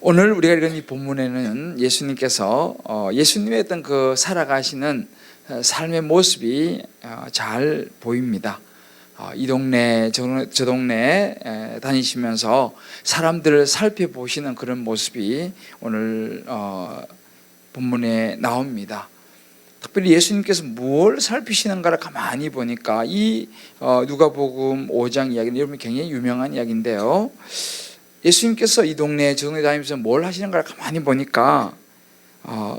오늘 우리가 읽은 이 본문에는 예수님께서 예수님의 어떤 그 살아가시는 삶의 모습이 잘 보입니다. 이 동네 저 동네 다니시면서 사람들을 살펴보시는 그런 모습이 오늘 본문에 나옵니다. 특별히 예수님께서 뭘 살피시는가를 가만히 보니까 이 누가복음 5장 이야기는 여러분 굉장히 유명한 이야기인데요. 예수님께서 이 동네 저 동네 다니면서 뭘 하시는가를 가만히 보니까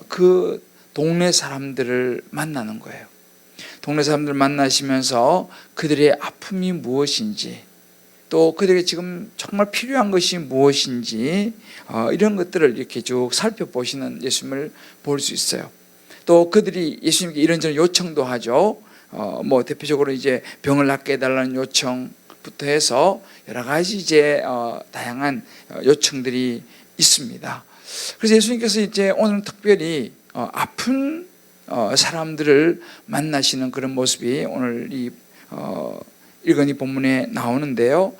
그 동네 사람들을 만나는 거예요. 동네 사람들을 만나시면서 그들의 아픔이 무엇인지, 또 그들에게 지금 정말 필요한 것이 무엇인지 이런 것들을 이렇게 쭉 살펴보시는 예수님을 볼 수 있어요. 또 그들이 예수님께 이런저런 요청도 하죠. 뭐 대표적으로 이제 병을 낫게 해달라는 요청부터 해서 여러 가지 이제 다양한 요청들이 있습니다. 그래서 예수님께서 이제 오늘 특별히 아픈 사람들을 만나시는 그런 모습이 오늘 이 읽은 이 본문에 나오는데요.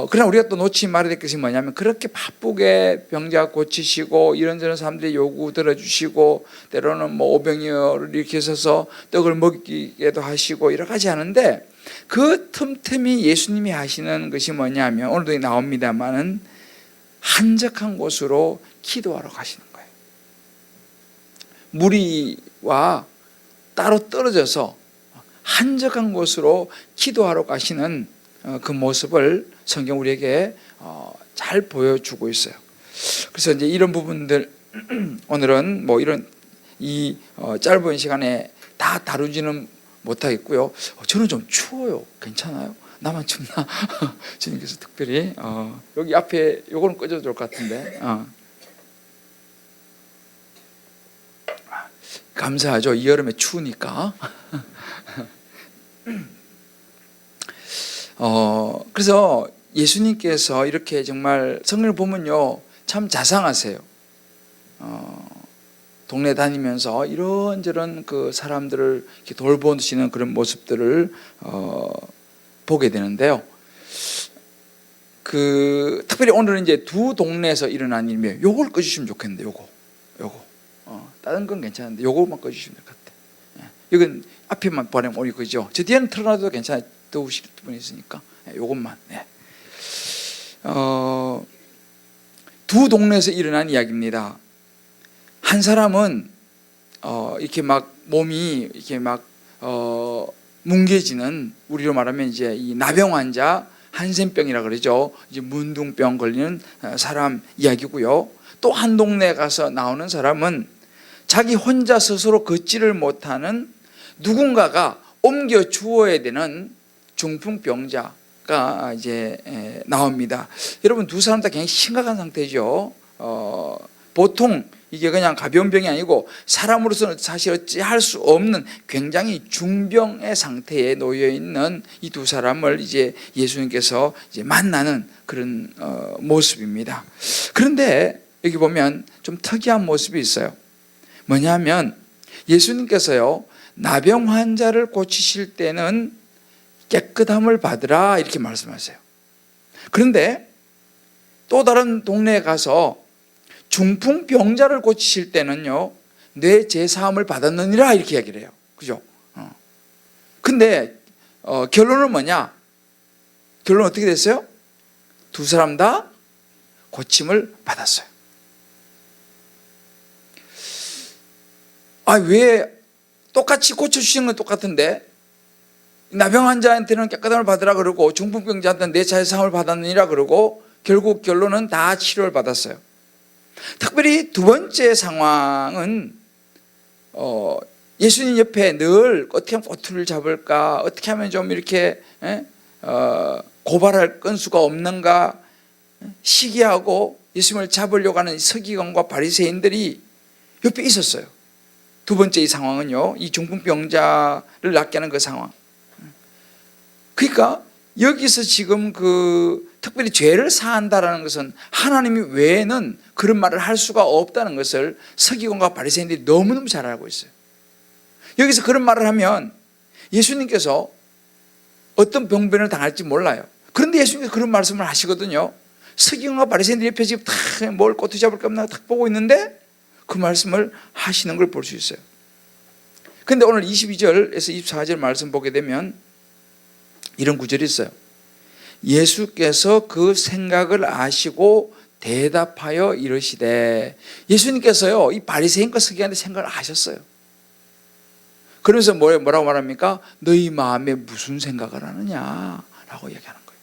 그러나 우리가 또 놓치지 말아야 될 것이 뭐냐면, 그렇게 바쁘게 병자 고치시고 이런저런 사람들의 요구 들어주시고 때로는 뭐 오병이어를 이렇게 서서 떡을 먹이기도 하시고 여러 가지 하는데, 그 틈틈이 예수님이 하시는 것이 뭐냐면 오늘도 나옵니다만은 한적한 곳으로 기도하러 가시는 거예요. 무리와 따로 떨어져서 한적한 곳으로 기도하러 가시는 그 모습을 성경 우리에게 잘 보여주고 있어요. 그래서 이제 이런 부분들 오늘은 뭐 이런 이 짧은 시간에 다 다루지는 못하겠고요. 저는 좀 추워요. 괜찮아요? 나만 춥나? 주님께서 특별히 여기 앞에 요거는 꺼져도 좋을 것 같은데. 감사하죠. 이 여름에 추우니까. 그래서 예수님께서 이렇게 정말 성경을 보면요, 참 자상하세요. 동네 다니면서 이런저런 그 사람들을 이렇게 돌보시는 그런 모습들을 보게 되는데요. 특별히 오늘은 이제 두 동네에서 일어난 일이에요. 요걸 꺼주시면 좋겠는데, 요거. 다른 건 괜찮은데 요거만 꺼주시면 될 것 같아요. 이건 앞에만 보내면 오니 그죠? 저 뒤에는 틀어놔도 괜찮아요. 더우실 분이 있으니까. 요것만. 두 동네에서 일어난 이야기입니다. 한 사람은 이렇게 막 몸이 이렇게 막 뭉개지는, 우리로 말하면 이제 이 나병 환자, 한센병이라 그러죠. 이제 문둥병 걸리는 사람 이야기고요. 또 한 동네에 가서 나오는 사람은 자기 혼자 스스로 걷지를 못하는 누군가가 옮겨 주어야 되는 중풍병자가 이제 나옵니다. 여러분, 두 사람 다 굉장히 심각한 상태죠. 보통 이게 그냥 가벼운 병이 아니고 사람으로서는 사실 어찌할 수 없는 굉장히 중병의 상태에 놓여 있는 이 두 사람을 이제 예수님께서 이제 만나는 그런 모습입니다. 그런데 여기 보면 좀 특이한 모습이 있어요. 뭐냐면 예수님께서요, 나병 환자를 고치실 때는 깨끗함을 받으라 이렇게 말씀하세요. 그런데 또 다른 동네에 가서 중풍병자를 고치실 때는요, 내 죄사함을 받았느니라 이렇게 얘기를 해요. 그죠? 근데 결론은 뭐냐? 결론은 어떻게 됐어요? 두 사람 다 고침을 받았어요. 왜 똑같이 고쳐주시는 건 똑같은데 나병 환자한테는 깨끗함을 받으라 그러고 중풍병자한테는 내 죄사함을 받았느니라 그러고 결국 결론은 다 치료를 받았어요. 특별히 두 번째 상황은 예수님 옆에 늘 어떻게 하면 꼬투리를 잡을까, 어떻게 하면 좀 이렇게 고발할 건수가 없는가 시기하고 예수님을 잡으려고 하는 서기관과 바리새인들이 옆에 있었어요. 두 번째 이 상황은요, 이 중풍병자를 낫게 하는 그 상황. 그러니까 여기서 지금 특별히 죄를 사한다라는 것은 하나님이 외에는 그런 말을 할 수가 없다는 것을 서기관과 바리새인들이 너무너무 잘 알고 있어요. 여기서 그런 말을 하면 예수님께서 어떤 병변을 당할지 몰라요. 그런데 예수님께서 그런 말씀을 하시거든요. 서기관과 바리새인들이 옆에 지금 다 뭘 꼬투리 잡을까 없나 딱 보고 있는데 그 말씀을 하시는 걸 볼 수 있어요. 그런데 오늘 22절에서 24절 말씀 보게 되면 이런 구절이 있어요. 예수께서 그 생각을 아시고 대답하여 이르시되, 예수님께서요 이 바리새인과 서기관의 생각을 아셨어요. 그러면서 뭐라고 말합니까? 너희 마음에 무슨 생각을 하느냐라고 얘기하는 거예요.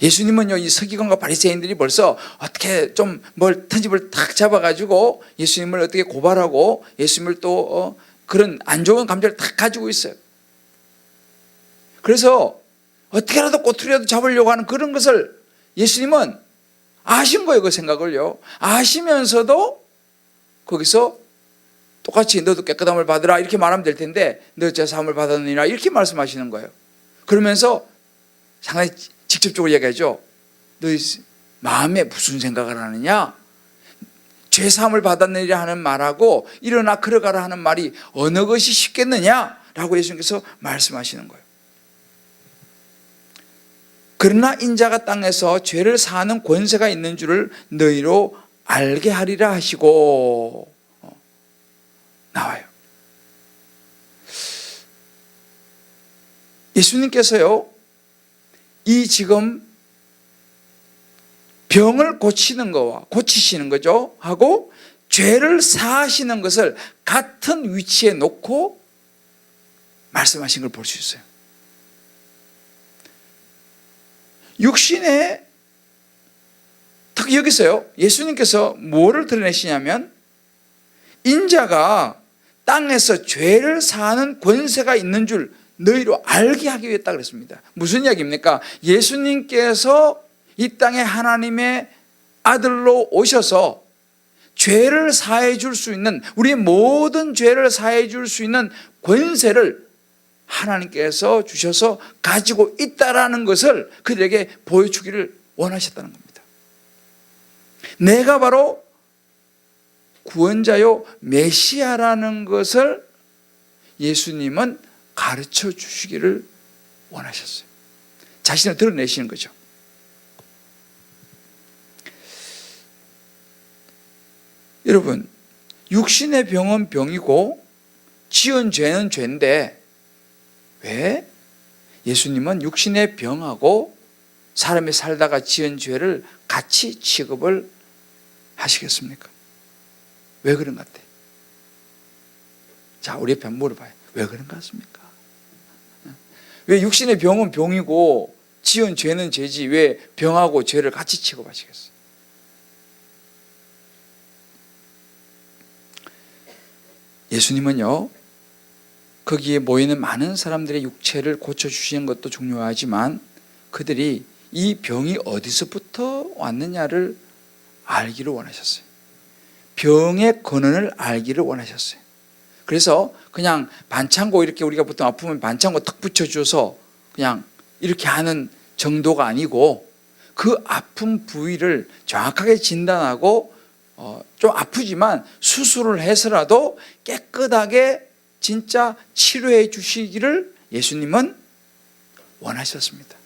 예수님은요 이 서기관과 바리새인들이 벌써 어떻게 좀 뭘 턴집을 탁 잡아가지고 예수님을 어떻게 고발하고 예수님을 또 그런 안 좋은 감정을 탁 가지고 있어요. 그래서 어떻게라도 꼬투리라도 잡으려고 하는 그런 것을 예수님은 아신 거예요. 그 생각을요. 아시면서도 거기서 똑같이 너도 깨끗함을 받으라 이렇게 말하면 될 텐데 너 제사함을 받았느니라 이렇게 말씀하시는 거예요. 그러면서 상당히 직접적으로 얘기하죠. 너희 마음에 무슨 생각을 하느냐? 죄사함을 받았느니라 하는 말하고 일어나 걸어가라 하는 말이 어느 것이 쉽겠느냐라고 예수님께서 말씀하시는 거예요. 그러나 인자가 땅에서 죄를 사하는 권세가 있는 줄을 너희로 알게 하리라 하시고 나와요. 예수님께서요 이 지금 병을 고치는 거와 고치시는 거죠 하고 죄를 사하시는 것을 같은 위치에 놓고 말씀하신 걸 볼 수 있어요. 육신에 특히 여기서요 예수님께서 뭐를 드러내시냐면 인자가 땅에서 죄를 사하는 권세가 있는 줄 너희로 알게 하기 위해 했다 그랬습니다. 무슨 이야기입니까? 예수님께서 이 땅에 하나님의 아들로 오셔서 죄를 사해 줄 수 있는, 우리의 모든 죄를 사해 줄 수 있는 권세를 하나님께서 주셔서 가지고 있다라는 것을 그들에게 보여주기를 원하셨다는 겁니다. 내가 바로 구원자요 메시아라는 것을 예수님은 가르쳐 주시기를 원하셨어요. 자신을 드러내시는 거죠. 여러분, 육신의 병은 병이고 지은 죄는 죄인데 왜 예수님은 육신의 병하고 사람이 살다가 지은 죄를 같이 취급을 하시겠습니까? 왜 그런 것 같아요? 자, 우리 옆에 한번 물어봐요. 왜 그런 것 같습니까? 왜 육신의 병은 병이고 지은 죄는 죄지 왜 병하고 죄를 같이 취급하시겠어요? 예수님은요 거기에 모이는 많은 사람들의 육체를 고쳐주시는 것도 중요하지만 그들이 이 병이 어디서부터 왔느냐를 알기를 원하셨어요. 병의 근원을 알기를 원하셨어요. 그래서 그냥 반창고 이렇게 우리가 보통 아프면 반창고 탁 붙여줘서 그냥 이렇게 하는 정도가 아니고 그 아픈 부위를 정확하게 진단하고 좀 아프지만 수술을 해서라도 깨끗하게 진짜 치료해 주시기를 예수님은 원하셨습니다.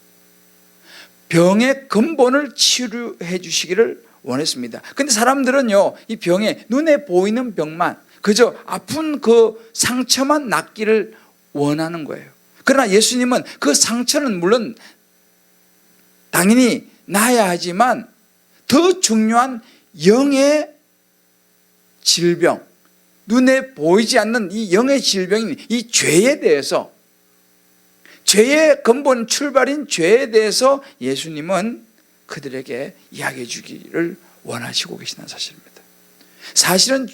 병의 근본을 치료해 주시기를 원했습니다. 근데 사람들은요 이 병에 눈에 보이는 병만 그저 아픈 그 상처만 낫기를 원하는 거예요. 그러나 예수님은 그 상처는 물론 당연히 나아야 하지만 더 중요한 영의 질병, 눈에 보이지 않는 이 영의 질병인 이 죄에 대해서, 죄의 근본 출발인 죄에 대해서 예수님은 그들에게 이야기해 주기를 원하시고 계시는 사실입니다. 사실은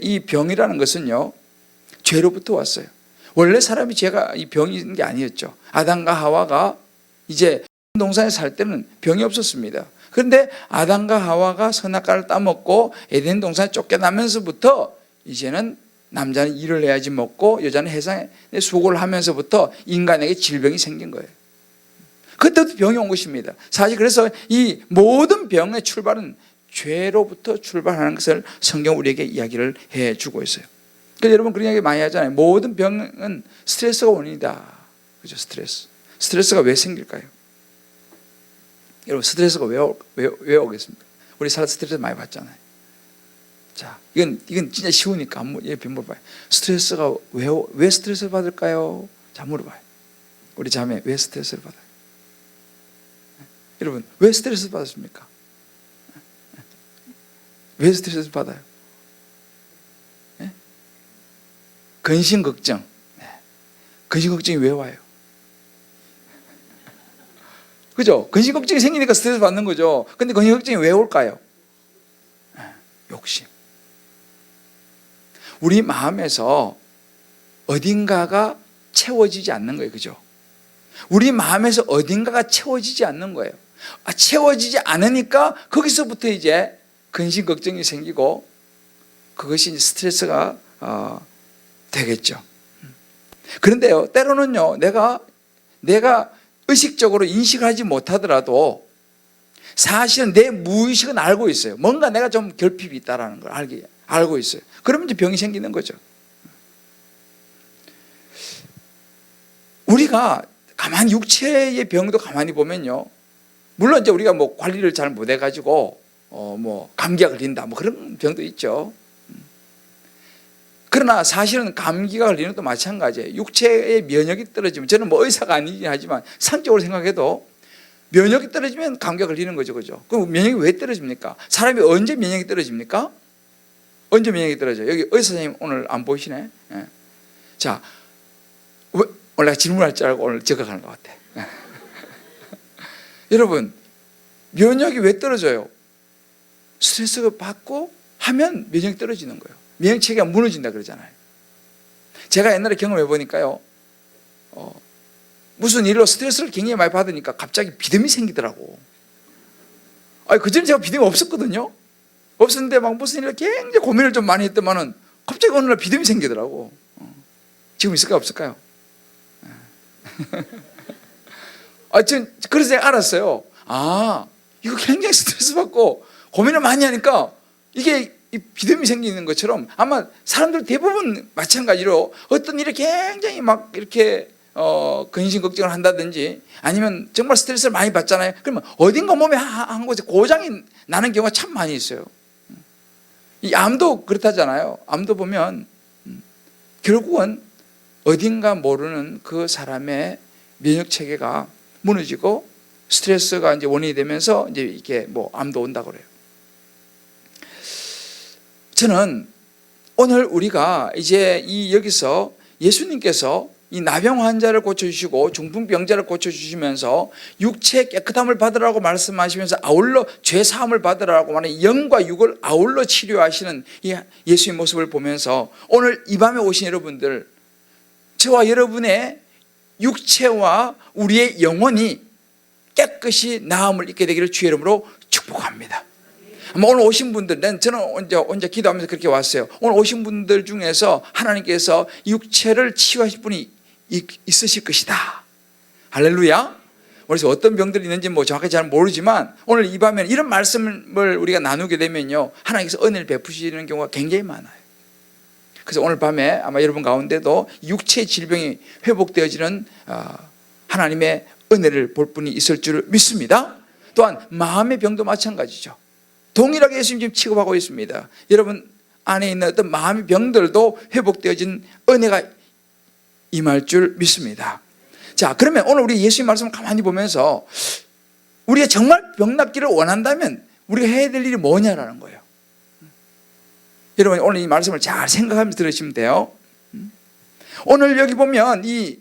이 병이라는 것은요 죄로부터 왔어요. 원래 사람이 죄가 이 병이 있는 게 아니었죠. 아담과 하와가 이제 동산에 살 때는 병이 없었습니다. 그런데 아담과 하와가 선악과를 따먹고 에덴 동산에 쫓겨나면서부터 이제는 남자는 일을 해야지 먹고 여자는 해상에 수고를 하면서부터 인간에게 질병이 생긴 거예요. 그때도 병이 온 것입니다. 사실 그래서 이 모든 병의 출발은 죄로부터 출발하는 것을 성경 우리에게 이야기를 해주고 있어요. 그래서 여러분 그런 이야기 많이 하잖아요. 모든 병은 스트레스가 원인이다. 그죠? 스트레스가 왜 생길까요? 여러분 스트레스가 왜 오겠습니까? 우리 살 스트레스 많이 받잖아요. 자, 이건 진짜 쉬우니까 한번 옆에 물어봐요. 스트레스가 왜 스트레스를 받을까요? 자, 물어봐요. 우리 자매 왜 스트레스를 받아요? 여러분 왜 스트레스를 받았습니까? 왜 스트레스를 받아요? 근심 걱정. 근심 걱정이 왜 와요? 그죠? 근심 걱정이 생기니까 스트레스 받는 거죠. 근데 근심 걱정이 왜 올까요? 욕심. 우리 마음에서 어딘가가 채워지지 않는 거예요. 그죠? 우리 마음에서 어딘가가 채워지지 않는 거예요. 채워지지 않으니까 거기서부터 이제 근심 걱정이 생기고 그것이 이제 스트레스가 되겠죠. 그런데요, 때로는요, 내가 의식적으로 인식하지 못하더라도 사실은 내 무의식은 알고 있어요. 뭔가 내가 좀 결핍이 있다는 걸 알고 있어요. 그러면 이제 병이 생기는 거죠. 우리가 가만히 육체의 병도 가만히 보면요, 물론 이제 우리가 뭐 관리를 잘 못해가지고 뭐 감기가 걸린다 뭐 그런 병도 있죠. 그러나 사실은 감기가 걸리는 것도 마찬가지예요. 육체의 면역이 떨어지면, 저는 뭐 의사가 아니긴 하지만 상적으로 생각해도 면역이 떨어지면 감기가 걸리는 거죠. 그죠? 그럼 면역이 왜 떨어집니까? 사람이 언제 면역이 떨어집니까? 언제 면역이 떨어져요? 여기 의사 선생님 오늘 안 보이시네? 예. 자, 원래 질문할 줄 알고 오늘 적어가는 것 같아. 여러분, 면역이 왜 떨어져요? 스트레스가 받고 하면 면역이 떨어지는 거예요. 면역체계가 무너진다 그러잖아요. 제가 옛날에 경험해 보니까요, 무슨 일로 스트레스를 굉장히 많이 받으니까 갑자기 비듬이 생기더라고. 그전에 제가 비듬이 없었거든요. 없었는데 막 무슨 일을 굉장히 고민을 좀 많이 했더만은 갑자기 어느 날 비듬이 생기더라고. 지금 있을까요, 없을까요? 그래서 제가 알았어요. 이거 굉장히 스트레스 받고 고민을 많이 하니까 이게 비듬이 생기는 것처럼 아마 사람들 대부분 마찬가지로 어떤 일에 굉장히 막 이렇게 근심 걱정을 한다든지 아니면 정말 스트레스를 많이 받잖아요. 그러면 어딘가 몸에 한 곳에 고장이 나는 경우가 참 많이 있어요. 이 암도 그렇다잖아요. 암도 보면 결국은 어딘가 모르는 그 사람의 면역 체계가 무너지고 스트레스가 이제 원인이 되면서 이제 이렇게 뭐 암도 온다고 그래요. 저는 오늘 우리가 이제 여기서 예수님께서 이 나병 환자를 고쳐주시고 중풍병자를 고쳐주시면서 육체 깨끗함을 받으라고 말씀하시면서 아울러 죄사함을 받으라고 말하는 영과 육을 아울러 치료하시는 이 예수의 모습을 보면서 오늘 이 밤에 오신 여러분들, 저와 여러분의 육체와 우리의 영혼이 깨끗이 나음을 입게 되기를 주의 이름으로 축복합니다. 오늘 오신 분들, 저는 혼자 기도하면서 그렇게 왔어요. 오늘 오신 분들 중에서 하나님께서 육체를 치유하실 분이 있으실 것이다. 할렐루야. 그래서 어떤 병들이 있는지 뭐 정확히 잘 모르지만 오늘 이 밤에 이런 말씀을 우리가 나누게 되면요, 하나님께서 은혜를 베푸시는 경우가 굉장히 많아요. 그래서 오늘 밤에 아마 여러분 가운데도 육체의 질병이 회복되어지는 하나님의 은혜를 볼 분이 있을 줄 믿습니다. 또한 마음의 병도 마찬가지죠. 동일하게 예수님 지금 취급하고 있습니다. 여러분 안에 있는 어떤 마음의 병들도 회복되어진 은혜가 임할 줄 믿습니다. 자, 그러면 오늘 우리 예수님 말씀을 가만히 보면서 우리가 정말 병 낫기를 원한다면 우리가 해야 될 일이 뭐냐라는 거예요. 여러분 오늘 이 말씀을 잘 생각하면서 들으시면 돼요. 오늘 여기 보면 이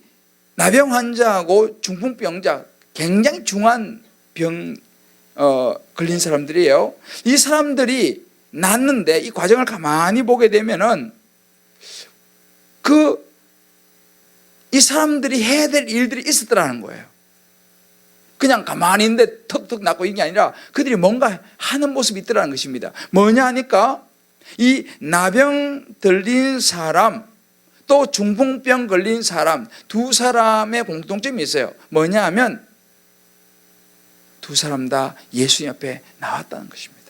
나병 환자하고 중풍병자, 굉장히 중한 병 걸린 사람들이에요. 이 사람들이 낫는데 이 과정을 가만히 보게 되면은 이 사람들이 해야 될 일들이 있었더라는 거예요. 그냥 가만히 있는데 턱턱 낫고 이게 아니라 그들이 뭔가 하는 모습이 있더라는 것입니다. 뭐냐 하니까 이 나병 들린 사람 또 중풍병 걸린 사람 두 사람의 공통점이 있어요. 뭐냐 하면 두 사람 다 예수님 앞에 나왔다는 것입니다.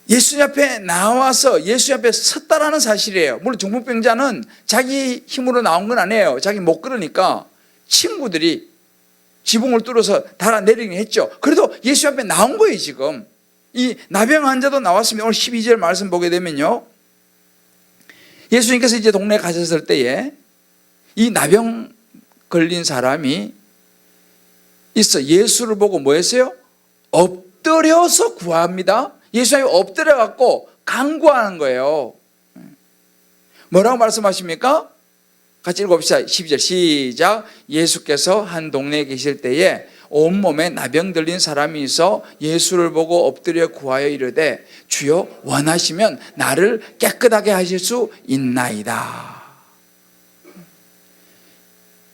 예수님 앞에 나와서 예수님 앞에 섰다라는 사실이에요. 물론 중풍병자는 자기 힘으로 나온 건 아니에요. 자기 못 걸으니까 친구들이 지붕을 뚫어서 달아내리긴 했죠. 그래도 예수 앞에 나온 거예요. 지금 이 나병 환자도 나왔습니다. 오늘 12절 말씀 보게 되면요, 예수님께서 이제 동네에 가셨을 때에 이 나병 걸린 사람이 있어 예수를 보고 뭐 했어요? 엎드려서 구합니다. 예수님이 엎드려 갖고 간구하는 거예요. 뭐라고 말씀하십니까? 같이 읽어봅시다. 12절 시작. 예수께서 한 동네에 계실 때에 온몸에 나병 들린 사람이 있어 예수를 보고 엎드려 구하여 이르되 주여 원하시면 나를 깨끗하게 하실 수 있나이다.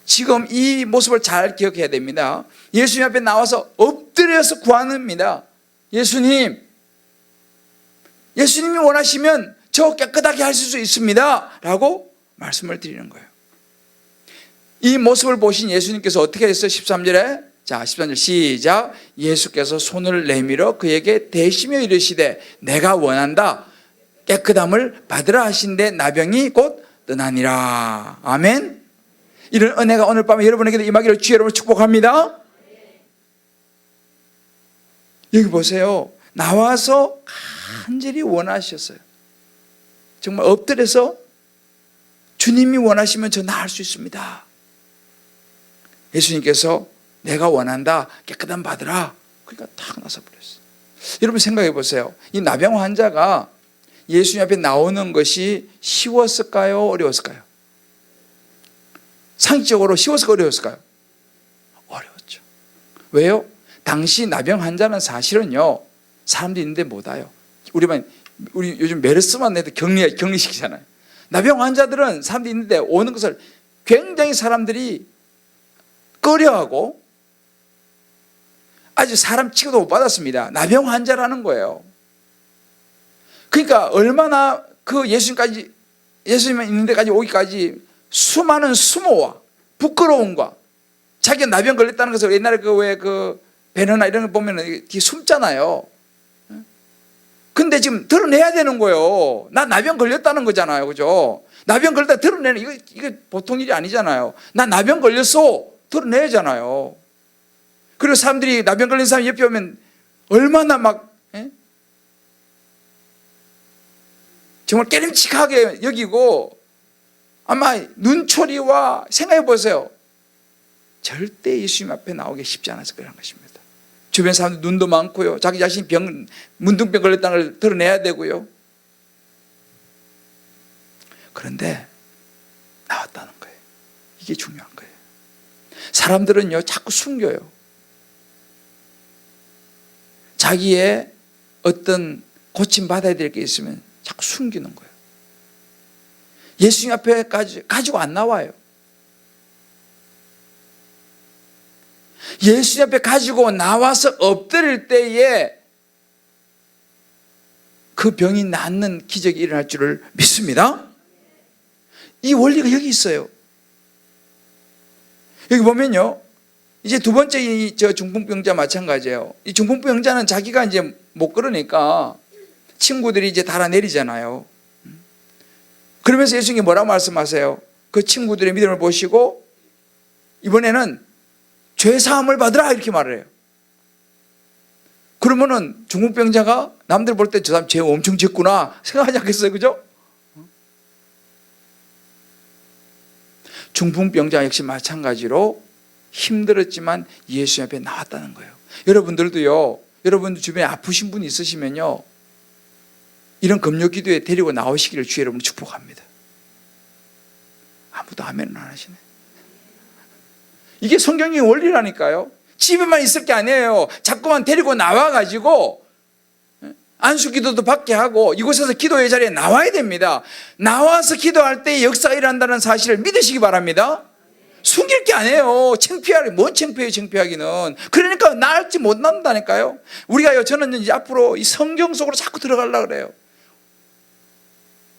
지금 이 모습을 잘 기억해야 됩니다. 예수님 앞에 나와서 엎드려서 구합니다. 예수님이 원하시면 저 깨끗하게 하실 수 있습니다 라고 말씀을 드리는 거예요. 이 모습을 보신 예수님께서 어떻게 했어요? 13절에 자 13절 시작. 예수께서 손을 내밀어 그에게 대시며 이르시되 내가 원한다 깨끗함을 받으라 하신데 나병이 곧 떠나니라. 아멘. 이런 은혜가 오늘 밤에 여러분에게도 임하기를 주의 이름으로 축복합니다. 여기 보세요. 나와서 간절히 원하셨어요. 정말 엎드려서 주님이 원하시면 저 나을 수 있습니다. 예수님께서 내가 원한다 깨끗함 받으라. 그러니까 탁 나서 버렸어요. 여러분 생각해 보세요. 이 나병 환자가 예수님 앞에 나오는 것이 쉬웠을까요? 어려웠을까요? 상식적으로 쉬웠을까요? 어려웠을까요? 어려웠죠. 왜요? 당시 나병 환자는 사실은요 사람들이 있는데 못 와요. 우리 요즘 메르스만 해도 격리시키잖아요. 나병 환자들은 사람들이 있는데 오는 것을 굉장히 사람들이 꺼려하고 아주 사람 취급도 못 받았습니다. 나병 환자라는 거예요. 그러니까 얼마나 그 예수님만 있는 데까지 오기까지 수많은 수모와 부끄러움과 자기가 나병 걸렸다는 것을 옛날에 그 배너나 이런 거 보면 이렇게 숨잖아요. 근데 지금 드러내야 되는 거예요. 나 나병 걸렸다는 거잖아요. 그죠? 나병 걸렸다 드러내는 이게 보통 일이 아니잖아요. 나 나병 걸렸어. 드러내야잖아요. 그리고 사람들이 나병 걸린 사람 옆에 오면 얼마나 막 정말 깨름칙하게 여기고 아마 눈초리와 생각해 보세요. 절대 예수님 앞에 나오기 쉽지 않았을 거라는 것입니다. 주변 사람들 눈도 많고요. 자기 자신이 문둥병 걸렸다는 걸 드러내야 되고요. 그런데 나왔다는 거예요. 이게 중요한 거예요. 사람들은요 자꾸 숨겨요. 자기의 어떤 고침받아야 될 게 있으면 자꾸 숨기는 거예요. 예수님 앞에까지 가지고 안 나와요. 예수님 앞에 가지고 나와서 엎드릴 때에 그 병이 낫는 기적이 일어날 줄을 믿습니다. 이 원리가 여기 있어요. 여기 보면요, 이제 두 번째 저 중풍병자 마찬가지예요. 이 중풍병자는 자기가 이제 못 걸으니까 친구들이 이제 달아내리잖아요. 그러면서 예수님이 뭐라고 말씀하세요? 그 친구들의 믿음을 보시고 이번에는 죄 사함을 받으라 이렇게 말을 해요. 그러면은 중풍병자가 남들 볼 때 저 사람 죄 엄청 짓구나 생각하지 않겠어요? 그죠? 중풍병자 역시 마찬가지로 힘들었지만 예수 앞에 나왔다는 거예요. 여러분들도요, 여러분들 주변에 아프신 분이 있으시면요 이런 금요 기도에 데리고 나오시기를 주의 여러분 축복합니다. 아무도 아멘은 안 하시네. 이게 성경의 원리라니까요. 집에만 있을 게 아니에요. 자꾸만 데리고 나와가지고 안수 기도도 받게 하고 이곳에서 기도의 자리에 나와야 됩니다. 나와서 기도할 때 역사가 일어난다는 사실을 믿으시기 바랍니다. 숨길 게 아니에요. 창피하게, 뭔 창피해요, 창피하기는. 그러니까 나을지 못 나온다니까요. 우리가요, 저는 이제 앞으로 이 성경 속으로 자꾸 들어가려고 그래요.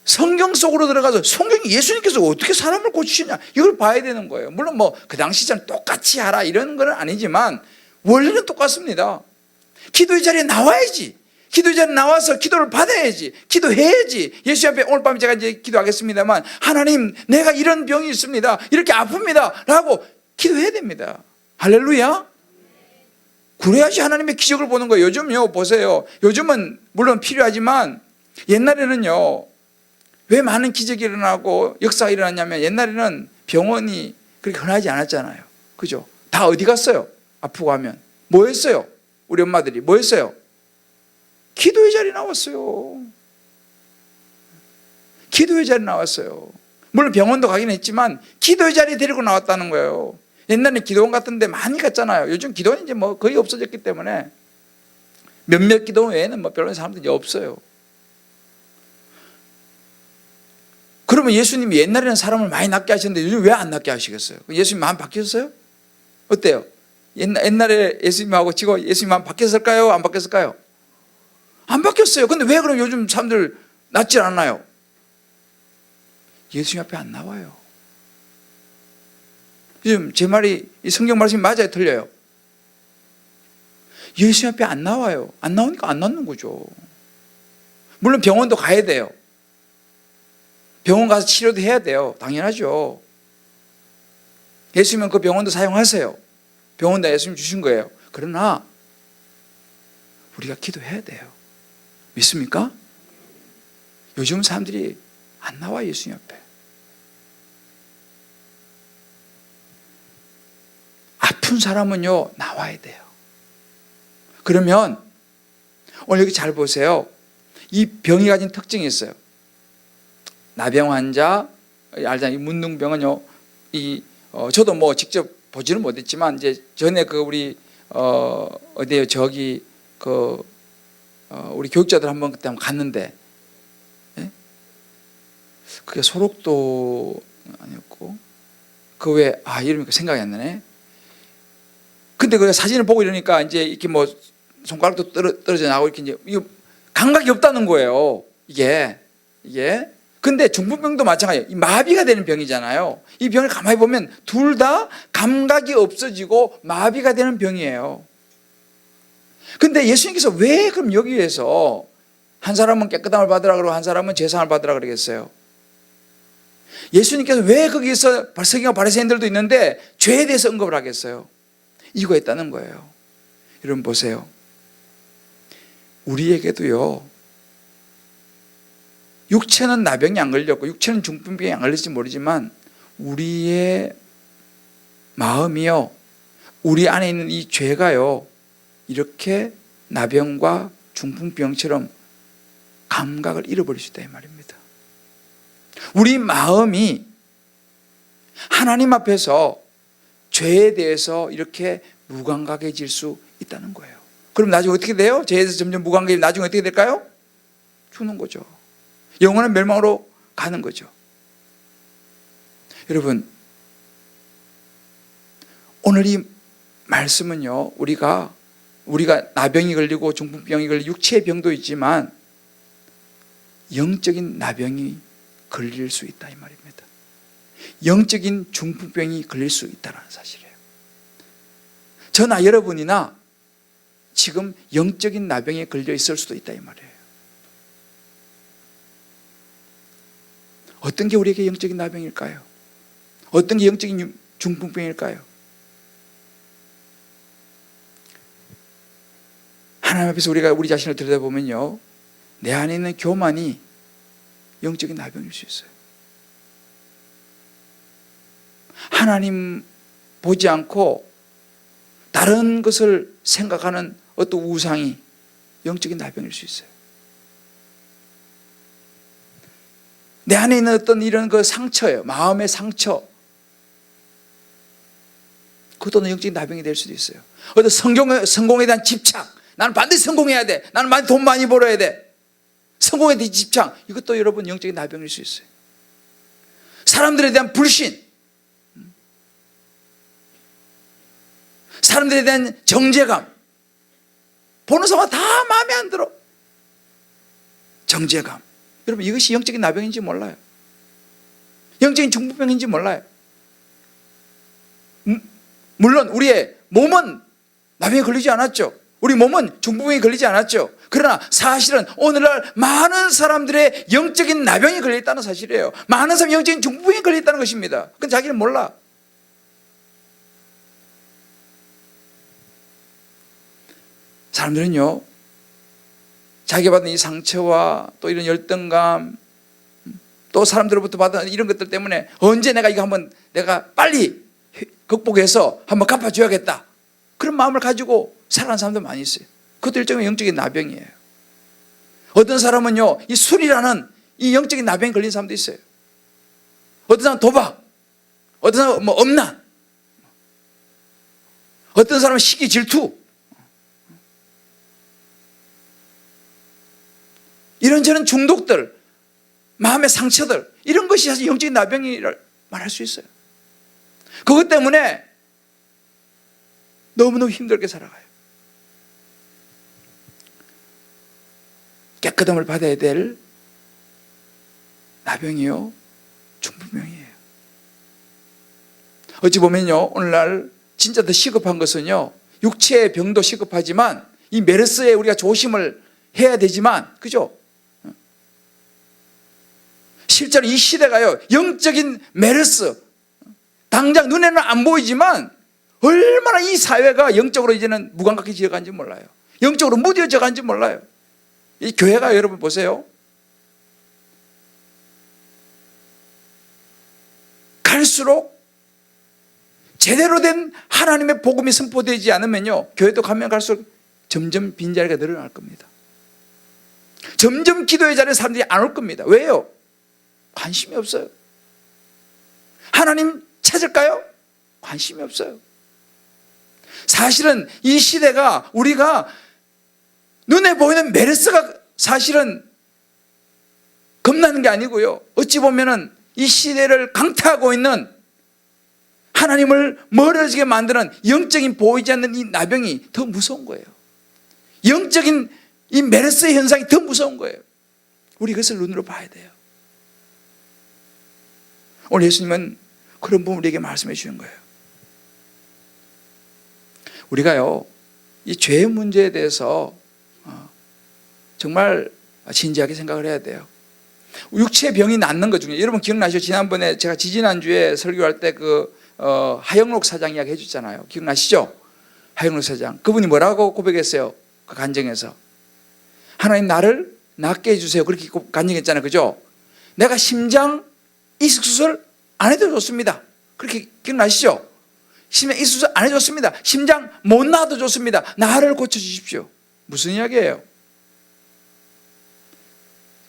성경 속으로 들어가서 성경이 예수님께서 어떻게 사람을 고치시냐 이걸 봐야 되는 거예요. 물론 뭐 그 당시처럼 똑같이 하라 이런 건 아니지만 원리는 똑같습니다. 기도의 자리에 나와야지. 기도의 자리에 나와서 기도를 받아야지. 기도해야지. 예수 앞에 오늘 밤에 제가 이제 기도하겠습니다만 하나님 내가 이런 병이 있습니다. 이렇게 아픕니다. 라고 기도해야 됩니다. 할렐루야. 그래야지 하나님의 기적을 보는 거예요. 요즘요 보세요. 요즘은 물론 필요하지만 옛날에는요 왜 많은 기적이 일어나고 역사가 일어났냐면 옛날에는 병원이 그렇게 흔하지 않았잖아요. 그죠? 다 어디 갔어요? 아프고 하면 뭐 했어요? 우리 엄마들이 뭐 했어요? 기도의 자리 나왔어요. 기도의 자리 나왔어요. 물론 병원도 가긴 했지만 기도의 자리에 데리고 나왔다는 거예요. 옛날에 기도원 같은 데 많이 갔잖아요. 요즘 기도원이 이제 뭐 거의 없어졌기 때문에 몇몇 기도원 외에는 뭐 별로 사람들이 없어요. 그러면 예수님이 옛날에는 사람을 많이 낫게 하셨는데 요즘 왜 안 낫게 하시겠어요? 예수님 마음 바뀌었어요? 어때요? 옛날에 예수님하고 지금 예수님 마음 바뀌었을까요? 안 바뀌었을까요? 안 바뀌었어요. 근데 왜 그럼 요즘 사람들 낫질 않아요? 예수님 앞에 안 나와요. 요즘 제 말이 이 성경 말씀이 맞아요? 틀려요? 예수님 앞에 안 나와요. 안 나오니까 안 낫는 거죠. 물론 병원도 가야 돼요. 병원 가서 치료도 해야 돼요. 당연하죠. 예수님은 그 병원도 사용하세요. 병원도 예수님 주신 거예요. 그러나 우리가 기도해야 돼요. 믿습니까? 요즘 사람들이 안 나와 예수님 앞에. 아픈 사람은요 나와야 돼요. 그러면 오늘 여기 잘 보세요. 이 병이 가진 특징이 있어요. 나병 환자, 알잖아요. 이 문둥병은요, 저도 뭐 직접 보지는 못했지만 이제 전에 그 우리 어디에요? 저기 우리 교육자들 그때 한번 갔는데, 예? 그게 소록도 아니었고 그 왜 이름이 생각이 안 나네. 근데 그 사진을 보고 이러니까 이제 이렇게 뭐 손가락도 떨어져 나오고 이렇게 이제 이거 감각이 없다는 거예요. 이게. 근데 중풍병도 마찬가지예요. 이 마비가 되는 병이잖아요. 이 병을 가만히 보면 둘 다 감각이 없어지고 마비가 되는 병이에요. 근데 예수님께서 왜 그럼 여기에서 한 사람은 깨끗함을 받으라 그러고 한 사람은 제사함을 받으라 그러겠어요? 예수님께서 왜 거기서 서기관 바리새인들도 있는데 죄에 대해서 언급을 하겠어요? 이거 했다는 거예요. 여러분 보세요. 우리에게도요, 육체는 나병이 안 걸렸고 육체는 중풍병이 안 걸릴지 모르지만 우리의 마음이요, 우리 안에 있는 이 죄가요 이렇게 나병과 중풍병처럼 감각을 잃어버릴 수 있다 이 말입니다. 우리 마음이 하나님 앞에서 죄에 대해서 이렇게 무감각해질 수 있다는 거예요. 그럼 나중에 어떻게 돼요? 죄에 대해서 점점 무감각해지면 나중에 어떻게 될까요? 죽는 거죠. 영원한 멸망으로 가는 거죠. 여러분, 오늘 이 말씀은요, 우리가 나병이 걸리고 중풍병이 걸리고 육체의 병도 있지만 영적인 나병이 걸릴 수 있다 이 말입니다. 영적인 중풍병이 걸릴 수 있다는 사실이에요. 저나 여러분이나 지금 영적인 나병에 걸려 있을 수도 있다 이 말이에요. 어떤 게 우리에게 영적인 나병일까요? 어떤 게 영적인 중풍병일까요? 하나님 앞에서 우리가 우리 자신을 들여다보면요, 내 안에 있는 교만이 영적인 나병일 수 있어요. 하나님 보지 않고 다른 것을 생각하는 어떤 우상이 영적인 나병일 수 있어요. 내 안에 있는 어떤 이런 그 상처예요. 마음의 상처. 그것도 영적인 나병이 될 수도 있어요. 어떤 성공에 대한 집착. 나는 반드시 성공해야 돼. 나는 돈 많이 벌어야 돼. 성공에 대한 집착. 이것도 여러분 영적인 나병일 수 있어요. 사람들에 대한 불신. 사람들에 대한 정죄감. 보는 사람 다 마음에 안 들어. 정죄감. 여러분 이것이 영적인 나병인지 몰라요. 영적인 중풍병인지 몰라요. 물론 우리의 몸은 나병에 걸리지 않았죠. 우리 몸은 중풍병에 걸리지 않았죠. 그러나 사실은 오늘날 많은 사람들의 영적인 나병이 걸려있다는 사실이에요. 많은 사람이 영적인 중풍병에 걸려있다는 것입니다. 그건 자기는 몰라. 사람들은요, 자기가 받은 이 상처와 또 이런 열등감, 또 사람들로부터 받은 이런 것들 때문에 언제 내가 이거 한번 내가 빨리 극복해서 한번 갚아줘야겠다, 그런 마음을 가지고 살아가는 사람들 많이 있어요. 그것도 일종의 영적인 나병이에요. 어떤 사람은요, 이 술이라는 이 영적인 나병에 걸린 사람도 있어요. 어떤 사람은 도박, 어떤 사람은 뭐 음란, 어떤 사람은 시기 질투, 이런저런 중독들, 마음의 상처들, 이런 것이 사실 영적인 나병이라 말할 수 있어요. 그것 때문에 너무너무 힘들게 살아가요. 깨끗함을 받아야 될 나병이요, 중풍병이에요. 어찌 보면요, 오늘날 진짜 더 시급한 것은요, 육체의 병도 시급하지만 이 메르스에 우리가 조심을 해야 되지만, 그죠? 실제로 이 시대가요, 영적인 메르스, 당장 눈에는 안 보이지만 얼마나 이 사회가 영적으로 이제는 무감각해져 가는지 몰라요. 영적으로 무뎌져 가는지 몰라요. 이 교회가, 여러분 보세요, 갈수록 제대로 된 하나님의 복음이 선포되지 않으면요, 교회도 가면 갈수록 점점 빈자리가 늘어날 겁니다. 점점 기도의 자리에 사람들이 안 올 겁니다. 왜요? 관심이 없어요. 하나님 찾을까요? 관심이 없어요. 사실은 이 시대가 우리가 눈에 보이는 메르스가 사실은 겁나는 게 아니고요, 어찌 보면은 이 시대를 강타하고 있는, 하나님을 멀어지게 만드는 영적인 보이지 않는 이 나병이 더 무서운 거예요. 영적인 이 메르스의 현상이 더 무서운 거예요. 우리 그것을 눈으로 봐야 돼요. 오늘 예수님은 그런 부분을 우리에게 말씀해 주는 거예요. 우리가요, 이 죄의 문제에 대해서 정말 진지하게 생각을 해야 돼요. 육체 병이 낫는 것 중에, 여러분 기억나시죠? 지난번에 제가 지지난주에 설교할 때 하영록 사장 이야기 해줬잖아요. 기억나시죠? 하영록 사장, 그분이 뭐라고 고백했어요? 그 간증에서 하나님 나를 낫게 해주세요, 그렇게 간증했잖아요. 그죠? 내가 심장 이식 수술 안 해도 좋습니다, 그렇게 기억나시죠? 심장 이식 수술 안 해도 좋습니다, 심장 못 놔도 좋습니다, 나를 고쳐주십시오. 무슨 이야기예요?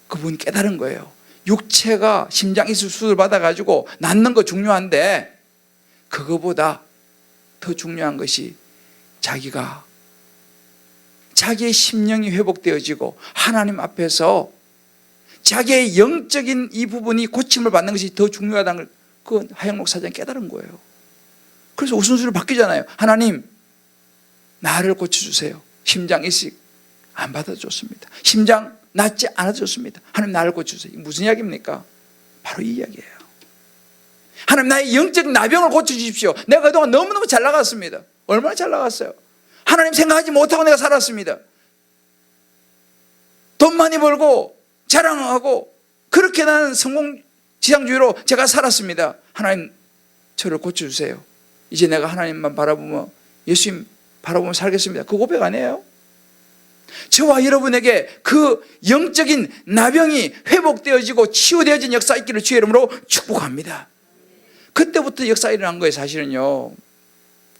그분이 깨달은 거예요. 육체가 심장 이식 수술 받아가지고 낫는 거 중요한데, 그거보다 더 중요한 것이 자기의 심령이 회복되어지고 하나님 앞에서 자기의 영적인 이 부분이 고침을 받는 것이 더 중요하다는 걸 그 하영록 사장이 깨달은 거예요. 그래서 우선순위로 바뀌잖아요. 하나님 나를 고쳐주세요. 심장 이식 안 받아도 좋습니다, 심장 낫지 않아도 좋습니다, 하나님 나를 고쳐주세요. 무슨 이야기입니까? 바로 이 이야기예요. 하나님 나의 영적 나병을 고쳐주십시오. 내가 그동안 너무너무 잘 나갔습니다. 얼마나 잘 나갔어요. 하나님 생각하지 못하고 내가 살았습니다. 돈 많이 벌고 자랑하고 그렇게 나는 성공지향주의로 제가 살았습니다. 하나님 저를 고쳐주세요. 이제 내가 하나님만 바라보며 예수님 바라보며 살겠습니다. 그 고백 아니에요? 저와 여러분에게 그 영적인 나병이 회복되어지고 치유되어진 역사 있기를 주의 이름으로 축복합니다. 그때부터 역사 일어난 거예요. 사실은요,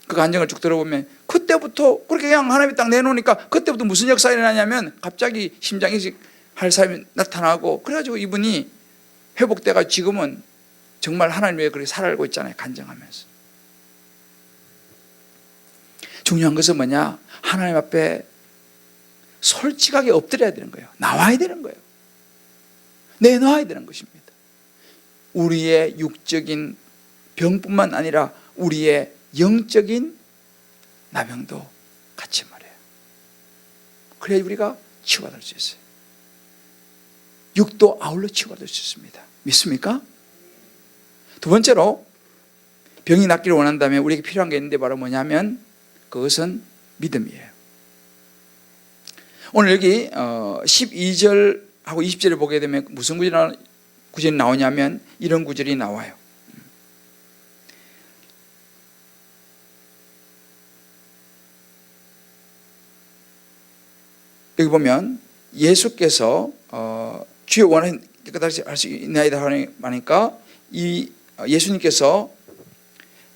그 간증을 쭉 들어보면 그때부터 그렇게 그냥 하나님이 딱 내놓으니까 그때부터 무슨 역사 일어나냐면 갑자기 심장 이식 할 사람이 나타나고, 그래가지고 이분이 회복돼가 지금은 정말 하나님 외에 그렇게 살아가고 있잖아요. 간증하면서. 중요한 것은 뭐냐? 하나님 앞에 솔직하게 엎드려야 되는 거예요. 나와야 되는 거예요. 내놓아야 되는 것입니다. 우리의 육적인 병뿐만 아니라 우리의 영적인 나병도 같이 말해요. 그래야 우리가 치유받을 수 있어요. 육도 아울러 치유받을 수 있습니다. 믿습니까? 두 번째로, 병이 낫기를 원한다면 우리에게 필요한 게 있는데 바로 뭐냐면 그것은 믿음이에요. 오늘 여기 12절하고 20절을 보게 되면 무슨 구절이 나오냐면 이런 구절이 나와요. 여기 보면 예수께서 주여 원하는 깨끗하게 할 수 있나이다 하니까 이 예수님께서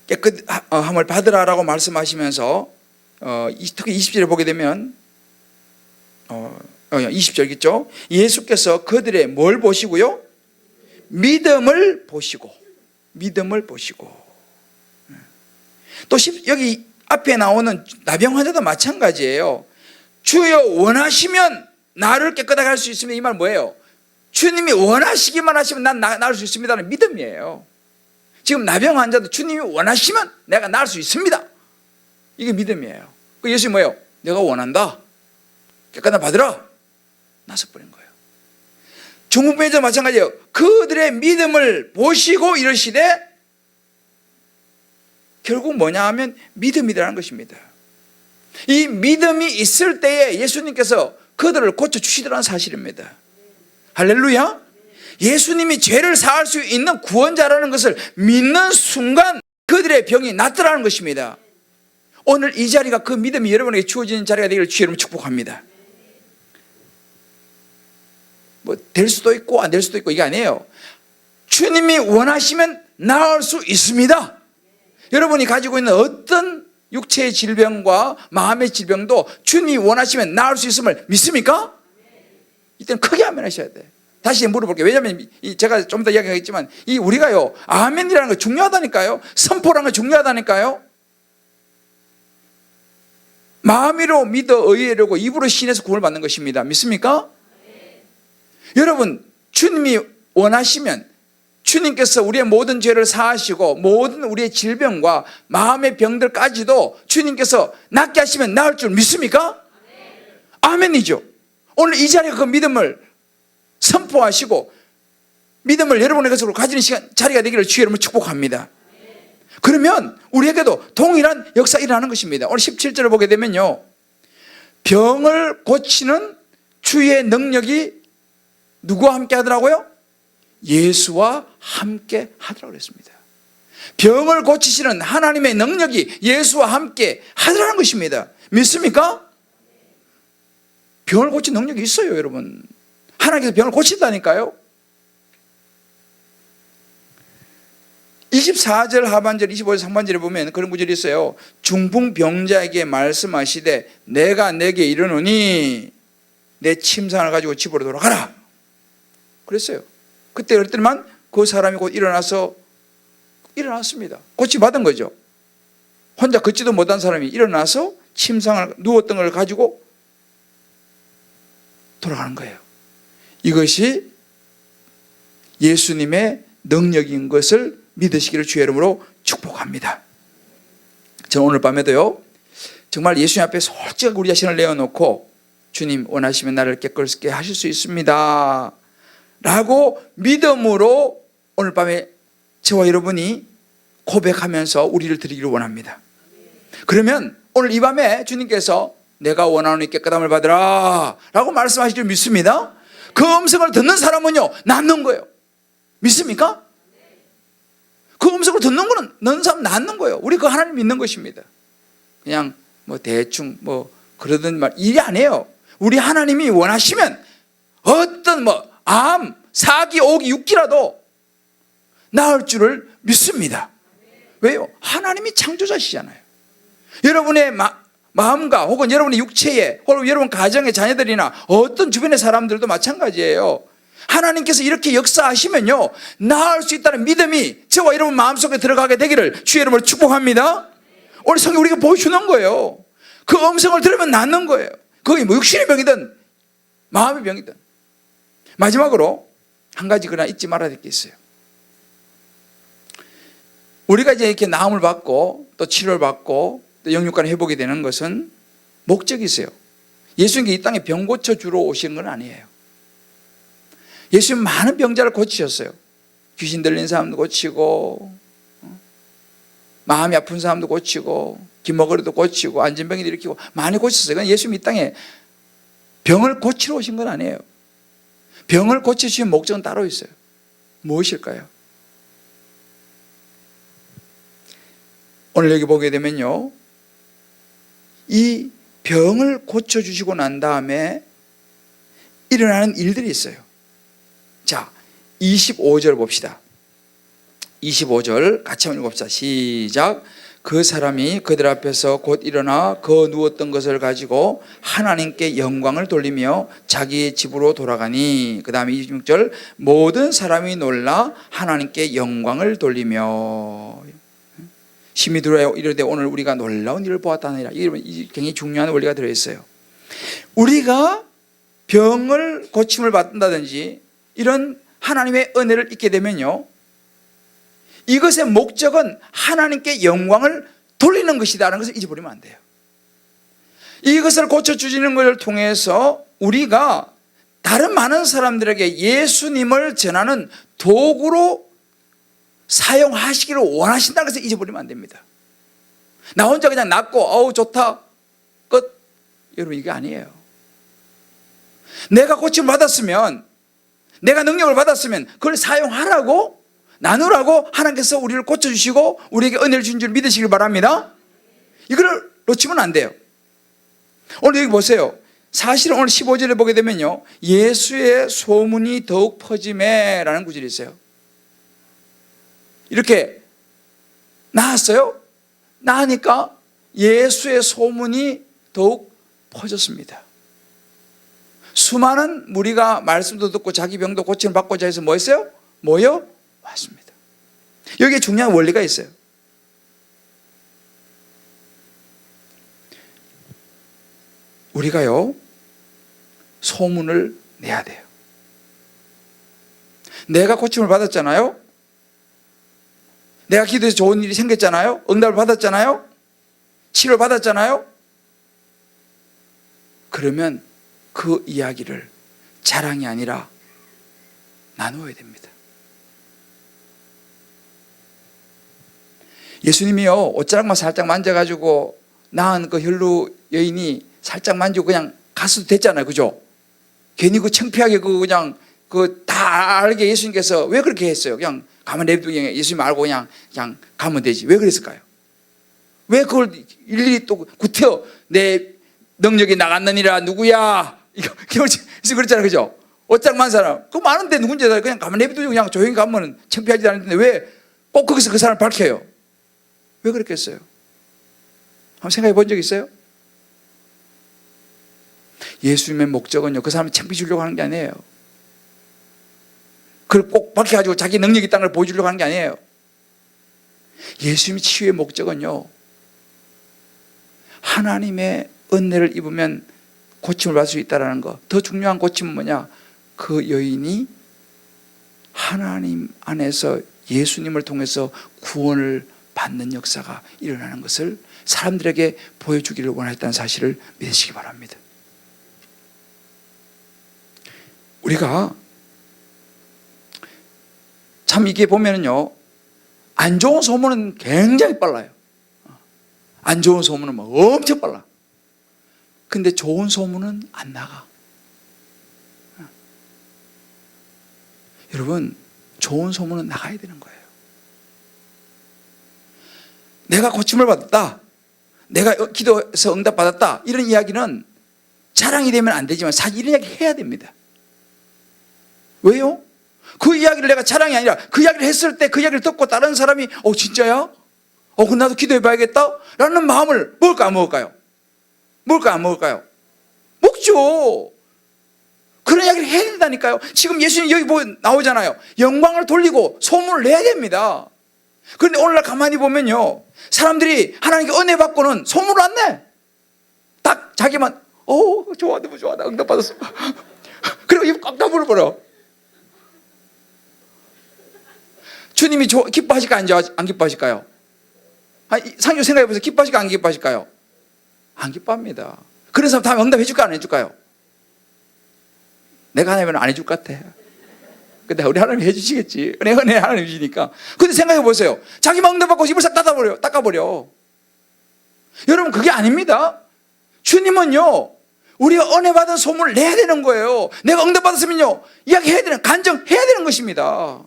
깨끗함을 받으라라고 말씀하시면서 특히 20절에 보게 되면 20절이겠죠. 예수께서 그들의 뭘 보시고요? 믿음을 보시고 또 여기 앞에 나오는 나병 환자도 마찬가지예요. 주여 원하시면 나를 깨끗하게 할 수 있습니다. 이 말 뭐예요? 주님이 원하시기만 하시면 난 나을 수 있습니다는 믿음이에요. 지금 나병 환자도 주님이 원하시면 내가 나을 수 있습니다. 이게 믿음이에요. 예수님 뭐예요? 내가 원한다. 깨끗함 받으라. 나서버린 거예요. 중풍병자도 마찬가지예요. 그들의 믿음을 보시고 이러시되 결국 뭐냐 하면 믿음이라는 것입니다. 이 믿음이 있을 때에 예수님께서 그들을 고쳐주시더라는 사실입니다. 할렐루야. 예수님이 죄를 사할 수 있는 구원자라는 것을 믿는 순간 그들의 병이 낫더라는 것입니다. 오늘 이 자리가 그 믿음이 여러분에게 주어지는 자리가 되기를 주의 이름으로 축복합니다. 뭐 될 수도 있고 안 될 수도 있고 이게 아니에요. 주님이 원하시면 나을 수 있습니다. 여러분이 가지고 있는 어떤 육체의 질병과 마음의 질병도 주님이 원하시면 나을 수 있음을 믿습니까? 이때는 크게 아멘하셔야 돼. 다시 물어볼게요. 왜냐하면 제가 좀 더 이야기하겠지만 이 우리가요 아멘이라는 거 중요하다니까요. 선포라는 거 중요하다니까요. 마음으로 믿어 의뢰하고 입으로 신에서 구원을 받는 것입니다. 믿습니까? 여러분 주님이 원하시면 주님께서 우리의 모든 죄를 사하시고 모든 우리의 질병과 마음의 병들까지도 주님께서 낫게 하시면 나을 줄 믿습니까? 아멘이죠. 오늘 이 자리에 그 믿음을 선포하시고 믿음을 여러분의 것으로 가지는 시간 자리가 되기를 주의 이름으로 축복합니다. 그러면 우리에게도 동일한 역사가 일어나는 것입니다. 오늘 17절을 보게 되면요 병을 고치는 주의 능력이 누구와 함께 하더라고요? 예수와 함께 하더라고 그랬습니다. 병을 고치시는 하나님의 능력이 예수와 함께 하더라는 것입니다. 믿습니까? 병을 고치는 능력이 있어요, 여러분. 하나님께서 병을 고친다니까요. 24절 하반절 25절 상반절에 보면 그런 구절이 있어요. 중풍병자에게 말씀하시되 내가 내게 이르노니 내 침상을 가지고 집으로 돌아가라 그랬어요. 그때 그랬더니만 그 사람이 곧 일어났습니다. 고치받은 거죠. 혼자 걷지도 못한 사람이 일어나서 침상을 누웠던 걸 가지고 돌아가는 거예요. 이것이 예수님의 능력인 것을 믿으시기를 주의 이름으로 축복합니다. 저는 오늘 밤에도요 정말 예수님 앞에 솔직하게 우리 자신을 내어놓고 주님 원하시면 나를 깨끗게 하실 수 있습니다 라고 믿음으로 오늘 밤에 저와 여러분이 고백하면서 우리를 드리기를 원합니다. 그러면 오늘 이 밤에 주님께서 내가 원하는 깨끗함을 받으라 라고 말씀하실 줄 믿습니다. 그 음성을 듣는 사람은요 낫는 거예요. 믿습니까? 그 음성을 듣는 사람 낫는 거예요. 우리 그 하나님 믿는 것입니다. 그냥 뭐 대충 뭐 그러던 말 일이 아니에요. 우리 하나님이 원하시면 어떤 암, 사기, 오기, 육기라도 나을 줄을 믿습니다. 왜요? 하나님이 창조자시잖아요. 여러분의 마음과 혹은 여러분의 육체에 혹은 여러분 가정의 자녀들이나 어떤 주변의 사람들도 마찬가지예요. 하나님께서 이렇게 역사하시면요 나을 수 있다는 믿음이 저와 여러분 마음속에 들어가게 되기를 주의 이름으로 축복합니다. 오늘 성경 우리가 보여주는 거예요. 그 음성을 들으면 낫는 거예요. 그게 뭐 육신의 병이든 마음의 병이든. 마지막으로 한 가지 그러나 잊지 말아야 될 게 있어요. 우리가 이제 이렇게 나음을 받고 또 치료를 받고 또 영육간 회복이 되는 것은 목적이 있어요. 예수님께 이 땅에 병 고쳐주러 오시는 건 아니에요. 예수님 많은 병자를 고치셨어요. 귀신 들린 사람도 고치고 마음이 아픈 사람도 고치고 기머거리도 고치고 안진병이도 일으키고 많이 고쳤어요. 그러니까 예수님 이 땅에 병을 고치러 오신 건 아니에요. 병을 고치시는 목적은 따로 있어요. 무엇일까요? 오늘 여기 보게 되면요 이 병을 고쳐주시고 난 다음에 일어나는 일들이 있어요. 자, 25절 봅시다. 25절 같이 한번 읽어봅시다. 시작. 그 사람이 그들 앞에서 곧 일어나 그 누웠던 것을 가지고 하나님께 영광을 돌리며 자기의 집으로 돌아가니, 그 다음에 26절, 모든 사람이 놀라 하나님께 영광을 돌리며. 심히 들어요. 이르되 오늘 우리가 놀라운 일을 보았다느니라. 이게 굉장히 중요한 원리가 들어있어요. 우리가 병을 고침을 받는다든지 이런 하나님의 은혜를 잊게 되면요, 이것의 목적은 하나님께 영광을 돌리는 것이다라는 것을 잊어버리면 안 돼요. 이것을 고쳐주시는 것을 통해서 우리가 다른 많은 사람들에게 예수님을 전하는 도구로 사용하시기를 원하신다는 것을 잊어버리면 안 됩니다. 나 혼자 그냥 낫고 어우 좋다 끝. 여러분, 이게 아니에요. 내가 고침을 받았으면, 내가 능력을 받았으면 그걸 사용하라고, 나누라고 하나님께서 우리를 고쳐주시고 우리에게 은혜를 주신 줄 믿으시길 바랍니다. 이걸 놓치면 안 돼요. 오늘 여기 보세요. 사실은 오늘 15절에 보게 되면요, 예수의 소문이 더욱 퍼짐에 라는 구절이 있어요. 이렇게 나았어요. 나으니까 예수의 소문이 더욱 퍼졌습니다. 수많은 무리가 말씀도 듣고 자기 병도 고침을 받고자 해서 뭐 했어요? 모여 왔습니다. 여기에 중요한 원리가 있어요. 우리가요, 소문을 내야 돼요. 내가 고침을 받았잖아요. 내가 기도해서 좋은 일이 생겼잖아요. 응답을 받았잖아요. 치료를 받았잖아요. 그러면 그 이야기를 자랑이 아니라 나누어야 됩니다. 예수님이요, 옷자락만 살짝 만져가지고 낳은 그 혈루 여인이 살짝 만지고 그냥 갔어도 됐잖아요. 그죠? 괜히 그 창피하게 그냥 다 알게 예수님께서 왜 그렇게 했어요? 그냥 가만 냅두고 예수님 알고 그냥 가면 되지. 왜 그랬을까요? 왜 그걸 일일이 또 구태여 내 능력이 나갔느니라 누구야? 이거 그랬잖아요. 그죠? 옷자락만 사람. 그거 많은데 누군지 그냥 가만 냅두고 그냥 조용히 가면 창피하지 않는데 왜 꼭 거기서 그 사람을 밝혀요? 왜 그랬겠어요? 한번 생각해 본 적 있어요? 예수님의 목적은요, 그 사람을 창피 주려고 하는 게 아니에요. 그걸 꼭 밝혀가지고 자기 능력이 있다는 걸 보여주려고 하는 게 아니에요. 예수님의 치유의 목적은요, 하나님의 은혜를 입으면 고침을 받을 수 있다는 거. 더 중요한 고침은 뭐냐? 그 여인이 하나님 안에서 예수님을 통해서 구원을 받는 역사가 일어나는 것을 사람들에게 보여주기를 원했다는 사실을 믿으시기 바랍니다. 우리가 참 이게 보면은요, 안 좋은 소문은 굉장히 빨라요. 안 좋은 소문은 막 엄청 빨라. 근데 좋은 소문은 안 나가. 여러분, 좋은 소문은 나가야 되는 거예요. 내가 고침을 받았다, 내가 기도해서 응답 받았다, 이런 이야기는 자랑이 되면 안 되지만 사실 이런 이야기 해야 됩니다. 왜요? 그 이야기를 내가 자랑이 아니라 그 이야기를 했을 때 그 이야기를 듣고 다른 사람이 진짜야? 그럼 나도 기도해 봐야겠다? 라는 마음을 먹을까 안 먹을까요? 먹을까 안 먹을까요? 먹죠. 그런 이야기를 해야 된다니까요. 지금 예수님 여기 나오잖아요. 영광을 돌리고 소문을 내야 됩니다. 그런데 오늘날 가만히 보면요, 사람들이 하나님께 은혜 받고는 소문을 안 내. 딱 자기만 좋아, 너무 좋아, 나 응답 받았어. 그리고 입 꽉 다물어버려. 주님이 기뻐하실까 안 기뻐하실까요? 상주 생각해보세요. 기뻐하실까 안 기뻐하실까요? 안 기뻐합니다. 그런 사람 다음에 응답해 줄까 안 해줄까요? 내가 하나님은 안 해줄 것 같아. 근데 우리 하나님이 해주시겠지. 은혜 하나님 주시니까. 근데 생각해 보세요. 자기만 응답받고 입을 싹 닦아버려. 여러분, 그게 아닙니다. 주님은요, 우리가 은혜 받은 소문을 내야 되는 거예요. 내가 응답받았으면요, 이야기해야 되는, 간증해야 되는 것입니다.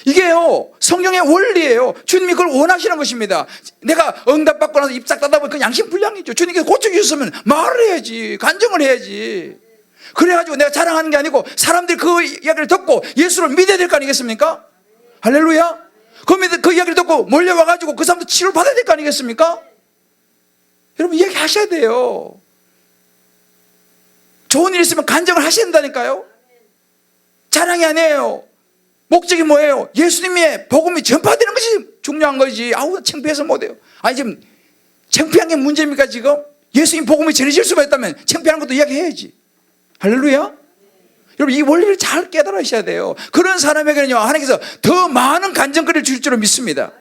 이게요, 성경의 원리예요. 주님이 그걸 원하시는 것입니다. 내가 응답받고 나서 입 싹 닫아보면 그 양심불량이죠. 주님께서 고쳐주셨으면 말을 해야지, 간증을 해야지. 그래가지고 내가 자랑하는 게 아니고 사람들이 그 이야기를 듣고 예수를 믿어야 될 거 아니겠습니까? 할렐루야. 그 이야기를 듣고 몰려와가지고 그 사람도 치료를 받아야 될 거 아니겠습니까? 여러분 이야기 하셔야 돼요. 좋은 일 있으면 간증을 하셔야 된다니까요. 자랑이 아니에요. 목적이 뭐예요? 예수님의 복음이 전파되는 것이 중요한 거지. 아우 창피해서 못해요. 아니 지금 창피한 게 문제입니까 지금? 예수님 복음이 전해질 수만 있다면 창피한 것도 이야기해야지. 할렐루야. 여러분 이 원리를 잘 깨달으셔야 돼요. 그런 사람에게는요 하나님께서 더 많은 간증거리를 줄 줄을 믿습니다.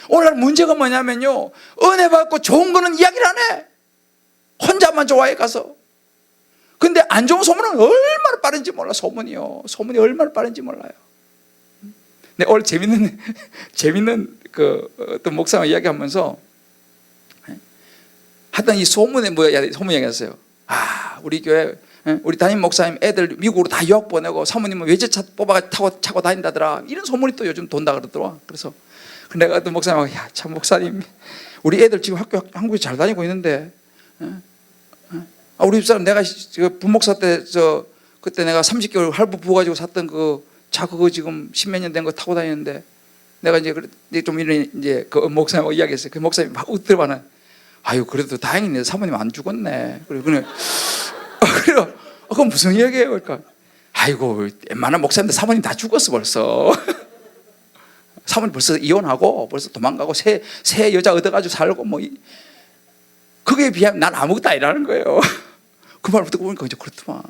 오늘 문제가 뭐냐면요, 은혜 받고 좋은 거는 이야기를 안 해. 혼자만 좋아해 가서. 근데 안 좋은 소문은 얼마나 빠른지 몰라. 소문이 얼마나 빠른지 몰라요. 네, 오늘 재밌는 그 어떤 목사와 이야기하면서 하여튼 이 소문 이야기했어요. 우리 교회 우리 담임 목사님 애들 미국으로 다 유학 보내고 사모님은 외제차 뽑아가 차고 다닌다더라. 이런 소문이 또 요즘 돈다 그러더라. 그래서 내가 또 목사님하고 참 목사님 우리 애들 지금 한국에 잘 다니고 있는데 우리 집사람 내가 부목사 때 그때 내가 30개월 할부 부어가지고 샀던 그 차 그거 지금 10몇 년 된 거 타고 다니는데 내가 이제 좀 이런 이제 그 목사님하고 이야기했어요. 그 목사님이 막 웃더라고는. 아유 그래도 다행이네. 사모님 안 죽었네. 그래 그건 무슨 이야기예요? 그러니까 아이고 웬만한 목사님들 사모님 다 죽었어 벌써. 사모님 벌써 이혼하고 벌써 도망가고 새 여자 얻어가지고 살고 뭐 그거에 비하면 난 아무것도 아니라는 거예요. 그 말 듣고 보니까 이제 그렇더만.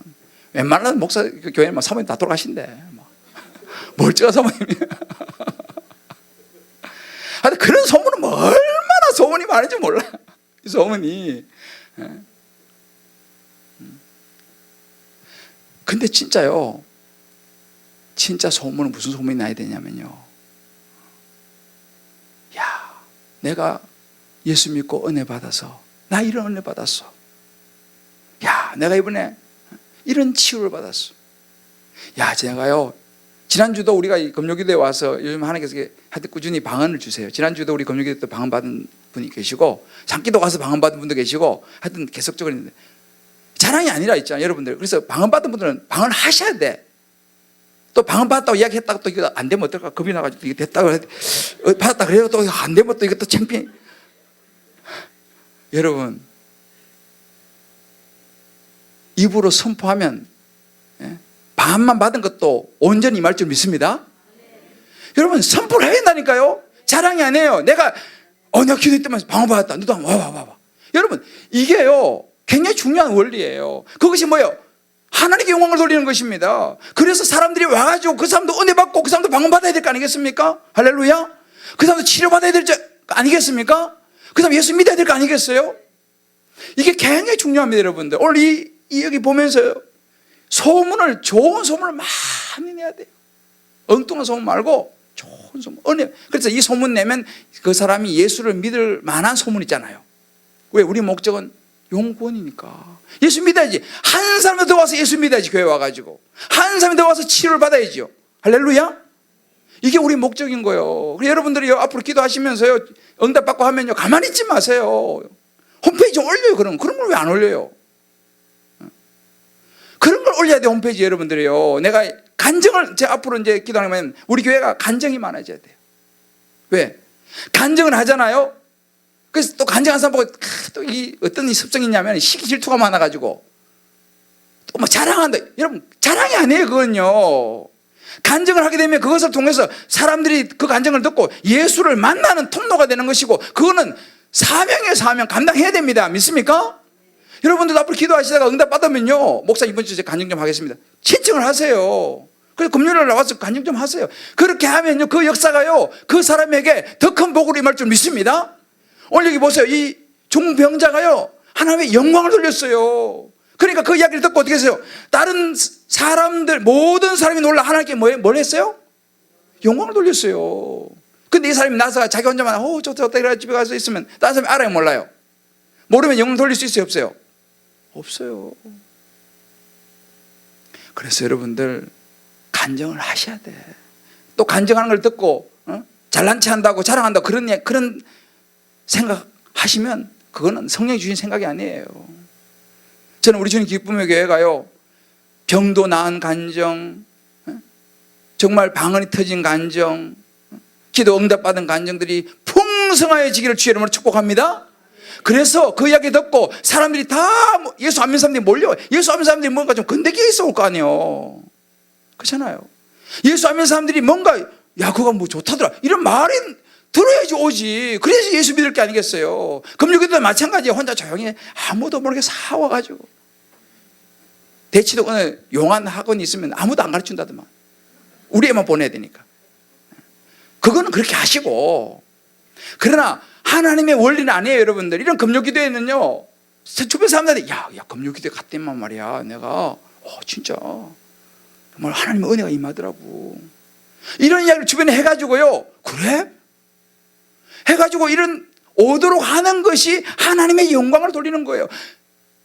웬만한 목사 교회는 사모님 다 돌아가신대. 멀쩡한 사모님이야. 그런 소문은 뭐 얼마나 소문이 많은지 몰라. 이 소문이. 근데 진짜요. 진짜 소문은 무슨 소문이 나야 되냐면요. 야, 내가 예수 믿고 은혜 받아서 나 이런 은혜 받았어. 야, 내가 이번에 이런 치유를 받았어. 야, 제가요. 지난주도 우리가 금요기도에 와서 요즘 하나님께서 하여튼 꾸준히 방언을 주세요. 지난주도 우리 금요기도 때 방언 받은 분이 계시고 장기도 가서 방언 받은 분도 계시고 하여튼 계속적으로 있는데 자랑이 아니라 있잖아요, 여러분들. 그래서 방언 받은 분들은 방언 하셔야 돼. 또 방언 받았다고 이야기했다가 또 이거 안 되면 어떨까? 겁이 나가지고 이게 됐다고 받았다 그래도 또 안 되면 또 이것도 창피해. 여러분 입으로 선포하면 반만 받은 것도 온전히 임할 줄 믿습니다. 여러분 선포를 해야 된다니까요. 자랑이 아니에요. 내가 기도할 때만 방언 받았다. 너도 한번 와봐. 여러분 이게요 굉장히 중요한 원리예요. 그것이 뭐예요? 하나님께 영광을 돌리는 것입니다. 그래서 사람들이 와가지고 그 사람도 은혜 받고 그 사람도 방언 받아야 될 거 아니겠습니까? 할렐루야. 그 사람도 치료 받아야 될 거 아니겠습니까? 그 사람 예수 믿어야 될 거 아니겠어요? 이게 굉장히 중요합니다, 여러분들. 오늘 이 여기 보면서요. 좋은 소문을 많이 내야 돼요. 엉뚱한 소문 말고 좋은 소문. 은혜. 그래서 이 소문 내면 그 사람이 예수를 믿을 만한 소문 있잖아요. 왜? 우리 목적은 용구원이니까. 예수 믿어야지. 한 사람이 더 와서 예수 믿어야지. 교회 와가지고 한 사람이 더 와서 치료를 받아야지요. 할렐루야. 이게 우리 목적인 거예요. 여러분들이 앞으로 기도하시면서요 응답받고 하면요 가만히 있지 마세요. 홈페이지에 올려요. 그런 걸 왜 안 올려요? 그런 걸 올려야 돼. 홈페이지 여러분들이요. 내가 간증을 제 앞으로 이제 기도하면 우리 교회가 간증이 많아져야 돼요. 왜? 간증을 하잖아요. 그래서 또 간증한 사람 보고 또 어떤 습성이 있냐면 시기 질투가 많아가지고 또 막 자랑한다. 여러분 자랑이 아니에요. 그건요. 간증을 하게 되면 그것을 통해서 사람들이 그 간증을 듣고 예수를 만나는 통로가 되는 것이고 그거는 사명이에요. 사명. 감당해야 됩니다. 믿습니까? 여러분들도 앞으로 기도하시다가 응답 받으면요 목사 이번 주에 간증 좀 하겠습니다. 신청을 하세요. 그래서 금요일에 나와서 간증 좀 하세요. 그렇게 하면요 그 역사가요 그 사람에게 더 큰 복으로 임할 줄 믿습니다. 오늘 여기 보세요. 이 중병자가요 하나님의 영광을 돌렸어요. 그러니까 그 이야기를 듣고 어떻게 했어요? 다른 사람들 모든 사람이 놀라 하나님께 뭘 했어요? 영광을 돌렸어요. 근데 이 사람이 나서 자기 혼자만 좋다 이래 집에 가서 있으면 다른 사람이 알아요 몰라요? 모르면 영광 돌릴 수 있어요 없어요? 없어요. 그래서 여러분들 간증을 하셔야 돼. 또 간증하는 걸 듣고 잘난 체 한다고 자랑한다고 그런 생각하시면 그거는 성령이 주신 생각이 아니에요. 저는 우리 주님 기쁨의 교회가요 병도 나은 간증, 정말 방언이 터진 간증, 기도 응답받은 간증들이 풍성하여지기를 주의 이름으로 축복합니다. 그래서 그 이야기 듣고 사람들이 다 예수 안 믿는 사람들이 몰려와요. 예수 안 믿는 사람들이 뭔가 좀 건더기에 있어 올 거 아니에요. 그렇잖아요. 예수 안 믿는 사람들이 뭔가 야 그거 뭐 좋다더라 이런 말이 들어야지 오지. 그래서 예수 믿을 게 아니겠어요. 금요기도 마찬가지예요. 혼자 조용히 아무도 모르게 사와가지고 대치도 오늘 용한 학원이 있으면 아무도 안 가르친다더만. 우리 애만 보내야 되니까. 그거는 그렇게 하시고, 그러나 하나님의 원리는 아니에요. 여러분들 이런 금요기도에는요 주변 사람들이 야 금요기도에 갔더만 말이야 내가 진짜 정말 하나님의 은혜가 임하더라고 이런 이야기를 주변에 해가지고요. 그래? 해가지고 이런 오도록 하는 것이 하나님의 영광을 돌리는 거예요.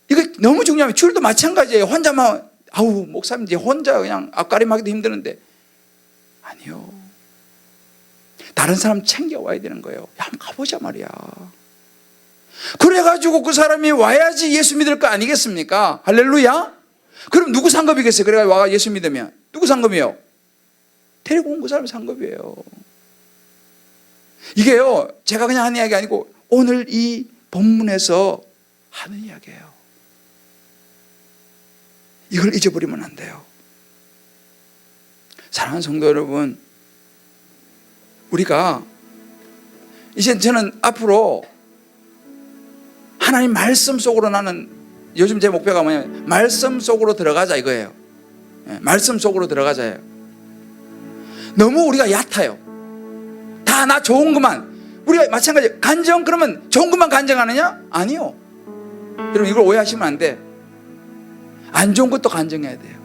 이거 너무 중요합니다. 주일도 마찬가지예요. 혼자만 아우 목사님 이제 혼자 그냥 앞가림하기도 힘드는데 아니요. 다른 사람 챙겨와야 되는 거예요. 야, 한번 가보자 말이야. 그래가지고 그 사람이 와야지 예수 믿을 거 아니겠습니까? 할렐루야. 그럼 누구 상급이겠어요? 그래가지고 와 예수 믿으면 누구 상급이에요? 데리고 온 그 사람이 상급이에요. 이게요 제가 그냥 하는 이야기 아니고 오늘 이 본문에서 하는 이야기예요. 이걸 잊어버리면 안 돼요. 사랑하는 성도 여러분, 우리가 이제 저는 앞으로 하나님 말씀 속으로 나는 요즘 제 목표가 뭐냐면 말씀 속으로 들어가자 이거예요. 말씀 속으로 들어가자예요. 너무 우리가 얕아요. 다 나 좋은 것만 우리가 마찬가지 간증 그러면 좋은 것만 간증하느냐? 아니요. 여러분 이걸 오해하시면 안 돼. 안 좋은 것도 간증해야 돼요.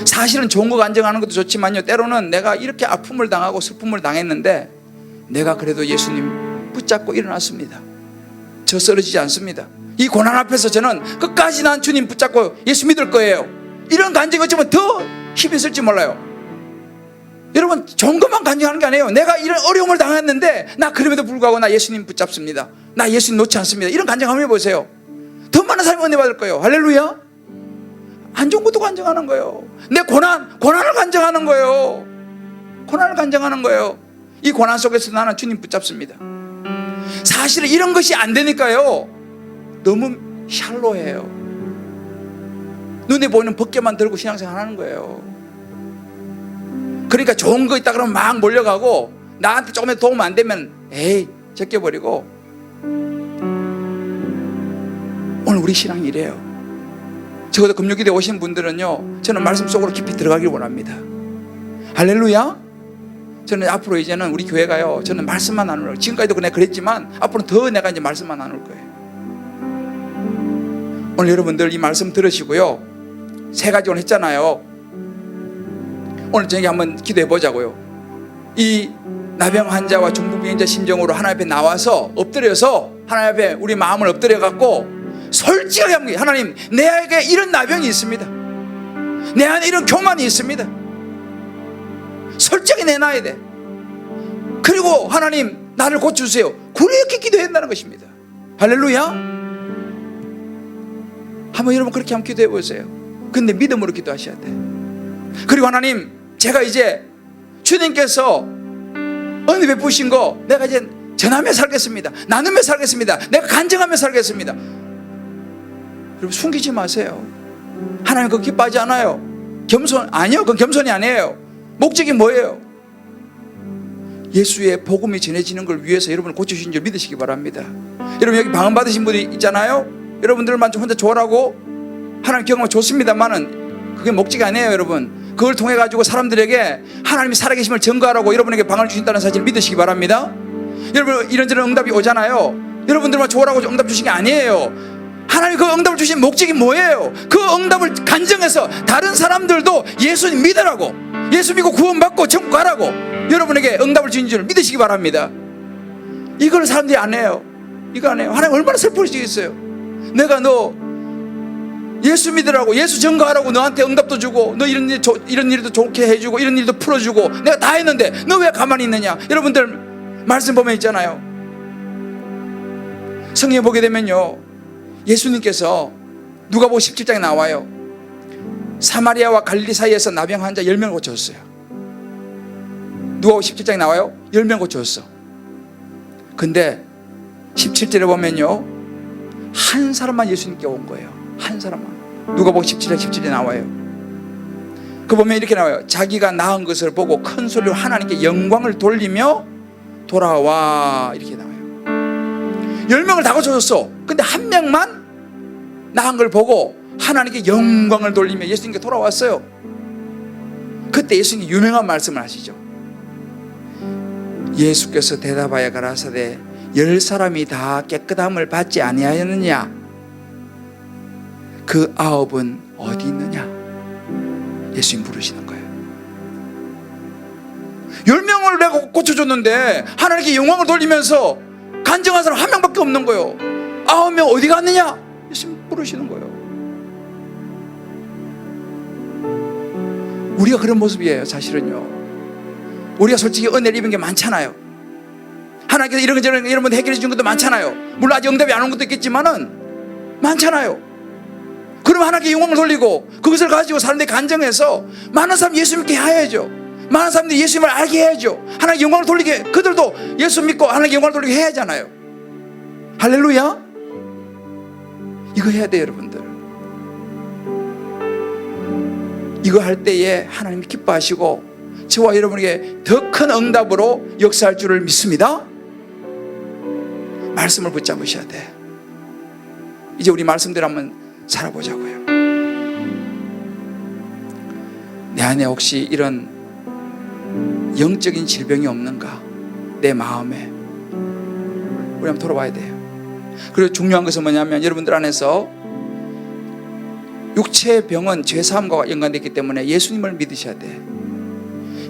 사실은 좋은 거 간증하는 것도 좋지만요 때로는 내가 이렇게 아픔을 당하고 슬픔을 당했는데 내가 그래도 예수님 붙잡고 일어났습니다. 저 쓰러지지 않습니다. 이 고난 앞에서 저는 끝까지 난 주님 붙잡고 예수 믿을 거예요. 이런 간증이 어쩌면 더 힘이 있을지 몰라요. 여러분 좋은 것만 간증하는 게 아니에요. 내가 이런 어려움을 당했는데 나 그럼에도 불구하고 나 예수님 붙잡습니다. 나 예수님 놓지 않습니다. 이런 간증 한번 해보세요. 더 많은 사람이 은혜 받을 거예요. 할렐루야. 안 좋은 것도 간증하는 거예요. 내 고난을 간증하는 거예요. 고난을 간증하는 거예요. 이 고난 속에서 나는 주님 붙잡습니다. 사실은 이런 것이 안 되니까요 너무 샬로해요. 눈에 보이는 벗개만 들고 신앙생활 하는 거예요. 그러니까 좋은 거 있다 그러면 막 몰려가고 나한테 조금이라도 도움 안 되면 에이 제껴버리고. 오늘 우리 신앙이 이래요. 적어도 금요기도에 오신 분들은요 저는 말씀 속으로 깊이 들어가길 원합니다. 할렐루야. 저는 앞으로 이제는 우리 교회가요 저는 말씀만 나눌 거예요. 지금까지도 내가 그랬지만 앞으로는 더 내가 이제 말씀만 나눌 거예요. 오늘 여러분들 이 말씀 들으시고요 3가지 오늘 했잖아요. 오늘 저녁에 한번 기도해 보자고요. 이 나병 환자와 중풍병자 심정으로 하나님 앞에 나와서 엎드려서 하나님 앞에 우리 마음을 엎드려 갖고 솔직하게 합니다. 하나님 내게 이런 나병이 있습니다. 내 안에 이런 교만이 있습니다. 솔직히 내놔야 돼. 그리고 하나님 나를 고쳐주세요. 그렇게 기도해야 한다는 것입니다. 할렐루야. 한번 여러분 그렇게 한번 기도해 보세요. 근데 믿음으로 기도하셔야 돼. 그리고 하나님 제가 이제 주님께서 은혜 베푸신 거 내가 이제 전하며 살겠습니다. 나누며 살겠습니다. 내가 간증하며 살겠습니다. 여러분 숨기지 마세요. 하나님 그거 기뻐하지 않아요. 겸손 아니요. 그건 겸손이 아니에요. 목적이 뭐예요? 예수의 복음이 전해지는 걸 위해서 여러분을 고쳐주신 줄 믿으시기 바랍니다. 여러분 여기 방언 받으신 분이 있잖아요. 여러분들만 좀 혼자 좋아라고 하나님 경험은 좋습니다만은 그게 목적이 아니에요. 여러분 그걸 통해 가지고 사람들에게 하나님이 살아계심을 증거하라고 여러분에게 방언을 주신다는 사실을 믿으시기 바랍니다. 여러분 이런저런 응답이 오잖아요. 여러분들만 좋아라고 응답 주신 게 아니에요. 하나님 그 응답을 주신 목적이 뭐예요? 그 응답을 간증해서 다른 사람들도 예수 믿으라고, 예수 믿고 구원받고 천국 가라고 여러분에게 응답을 주신 줄 믿으시기 바랍니다. 이걸 사람들이 안 해요. 이거 안 해요. 하나님 얼마나 슬플 수 있어요. 내가 너 예수 믿으라고, 예수 증거하라고 너한테 응답도 주고 너 이런 일도 좋게 해주고 이런 일도 풀어주고 내가 다 했는데 너 왜 가만히 있느냐. 여러분들 말씀 보면 있잖아요. 성경에 보게 되면요 예수님께서 누가복음 17장에 나와요. 사마리아와 갈릴리 사이에서 나병 환자 10명을 고쳤어요. 누가 17장에 나와요? 10명 고쳤어. 근데 17절에 보면요, 한 사람만 예수님께 온 거예요. 한 사람만. 누가복음 17절에 나와요. 그 보면 이렇게 나와요. 자기가 나은 것을 보고 큰 소리로 하나님께 영광을 돌리며 돌아와, 이렇게 나와요. 10명을 다 고쳐줬어. 근데 한 명만 나은 걸 보고 하나님께 영광을 돌리며 예수님께 돌아왔어요. 그때 예수님이 유명한 말씀을 하시죠. 예수께서 대답하여 가라사대 10사람이 다 깨끗함을 받지 아니하였느냐? 그 9은 어디 있느냐? 예수님 부르시는 거예요. 10명을 내가 고쳐줬는데 하나님께 영광을 돌리면서 간증한 사람 한 명밖에 없는 거예요. 9명 어디 갔느냐? 예수님 부르시는 거예요. 우리가 그런 모습이에요. 사실은요, 우리가 솔직히 은혜를 입은 게 많잖아요. 하나님께서 이런 거 이런 문제 해결해 준 것도 많잖아요. 물론 아직 응답이 안 온 것도 있겠지만은 많잖아요. 그러면 하나님께 영광을 돌리고 그것을 가지고 사람들이 간증해서 많은 사람 예수 믿게 해야죠. 많은 사람들이 예수님을 알게 해야죠. 하나님께 영광을 돌리게, 그들도 예수 믿고 하나님께 영광을 돌리게 해야 하잖아요. 할렐루야. 이거 해야 돼요, 여러분들. 이거 할 때에 하나님이 기뻐하시고 저와 여러분에게 더 큰 응답으로 역사할 줄을 믿습니다. 말씀을 붙잡으셔야 돼. 이제 우리 말씀대로 한번 살아보자고요. 내 안에 혹시 이런 영적인 질병이 없는가? 내 마음에. 우리 한번 돌아봐야 돼요. 그리고 중요한 것은 뭐냐면 여러분들 안에서 육체의 병은 죄사함과 연관되어 있기 때문에 예수님을 믿으셔야 돼.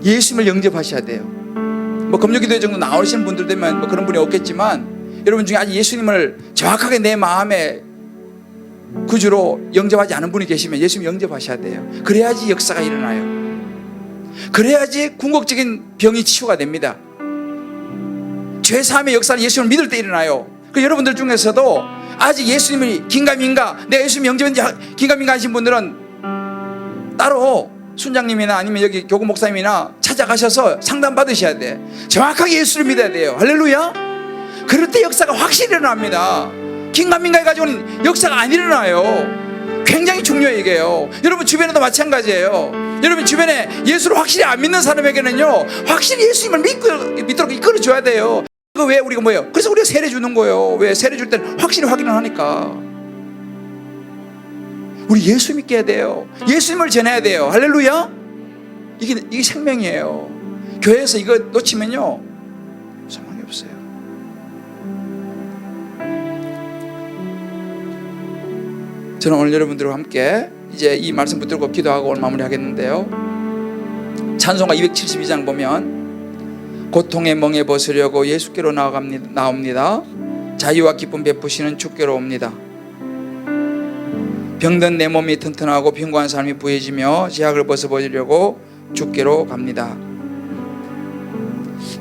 예수님을 영접하셔야 돼요. 뭐 금요기도회 정도 나오시는 분들 되면 뭐 그런 분이 없겠지만 여러분 중에 아직 예수님을 정확하게 내 마음에 구주로 영접하지 않은 분이 계시면 예수님 영접하셔야 돼요. 그래야지 역사가 일어나요. 그래야지 궁극적인 병이 치유가 됩니다. 죄사함의 역사는 예수님을 믿을 때 일어나요. 그 여러분들 중에서도 아직 예수님이 긴가민가, 내가 예수님 영접했는지 긴가민가 하신 분들은 따로 순장님이나 아니면 여기 교구 목사님이나 찾아가셔서 상담 받으셔야 돼. 정확하게 예수를 믿어야 돼요. 할렐루야. 그럴 때 역사가 확실히 일어납니다. 긴가민가 해가지고는 역사가 안 일어나요. 굉장히 중요해요, 이게요. 여러분 주변에도 마찬가지예요. 여러분 주변에 예수를 확실히 안 믿는 사람에게는요, 확실히 예수님을 믿도록 이끌어줘야 돼요. 그 왜 우리가 뭐예요? 그래서 우리가 세례 주는 거예요. 왜? 세례 줄 때는 확실히 확인을 하니까. 우리 예수 믿게 해야 돼요. 예수님을 전해야 돼요. 할렐루야. 이게 생명이에요. 교회에서 이거 놓치면요, 소망이 없어요. 저는 오늘 여러분들과 함께 이제 이 말씀 붙들고 기도하고 오늘 마무리하겠는데요, 찬송가 272장 보면 고통의 멍에 벗으려고 예수께로 나옵니다. 자유와 기쁨 베푸시는 주께로 옵니다. 병든 내 몸이 튼튼하고 빈곤한 삶이 부해지며 제약을 벗어버리려고 주께로 갑니다.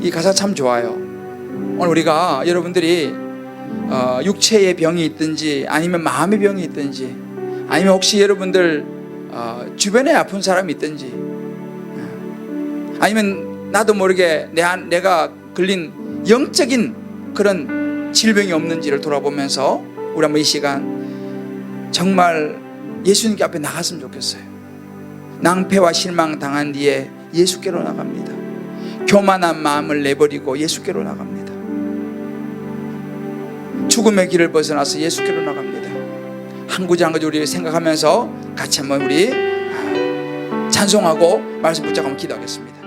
이 가사 참 좋아요. 오늘 우리가 여러분들이 육체의 병이 있든지 아니면 마음의 병이 있든지 아니면 혹시 여러분들 주변에 아픈 사람이 있든지 아니면 나도 모르게 내가 걸린 영적인 그런 질병이 없는지를 돌아보면서 우리 한번 이 시간 정말 예수님께 앞에 나갔으면 좋겠어요. 낭패와 실망 당한 뒤에 예수께로 나갑니다. 교만한 마음을 내버리고 예수께로 나갑니다. 죽음의 길을 벗어나서 예수께로 나갑니다. 한 구절 한 구절 우리 생각하면서 같이 한번 우리 찬송하고 말씀 붙잡고 기도하겠습니다.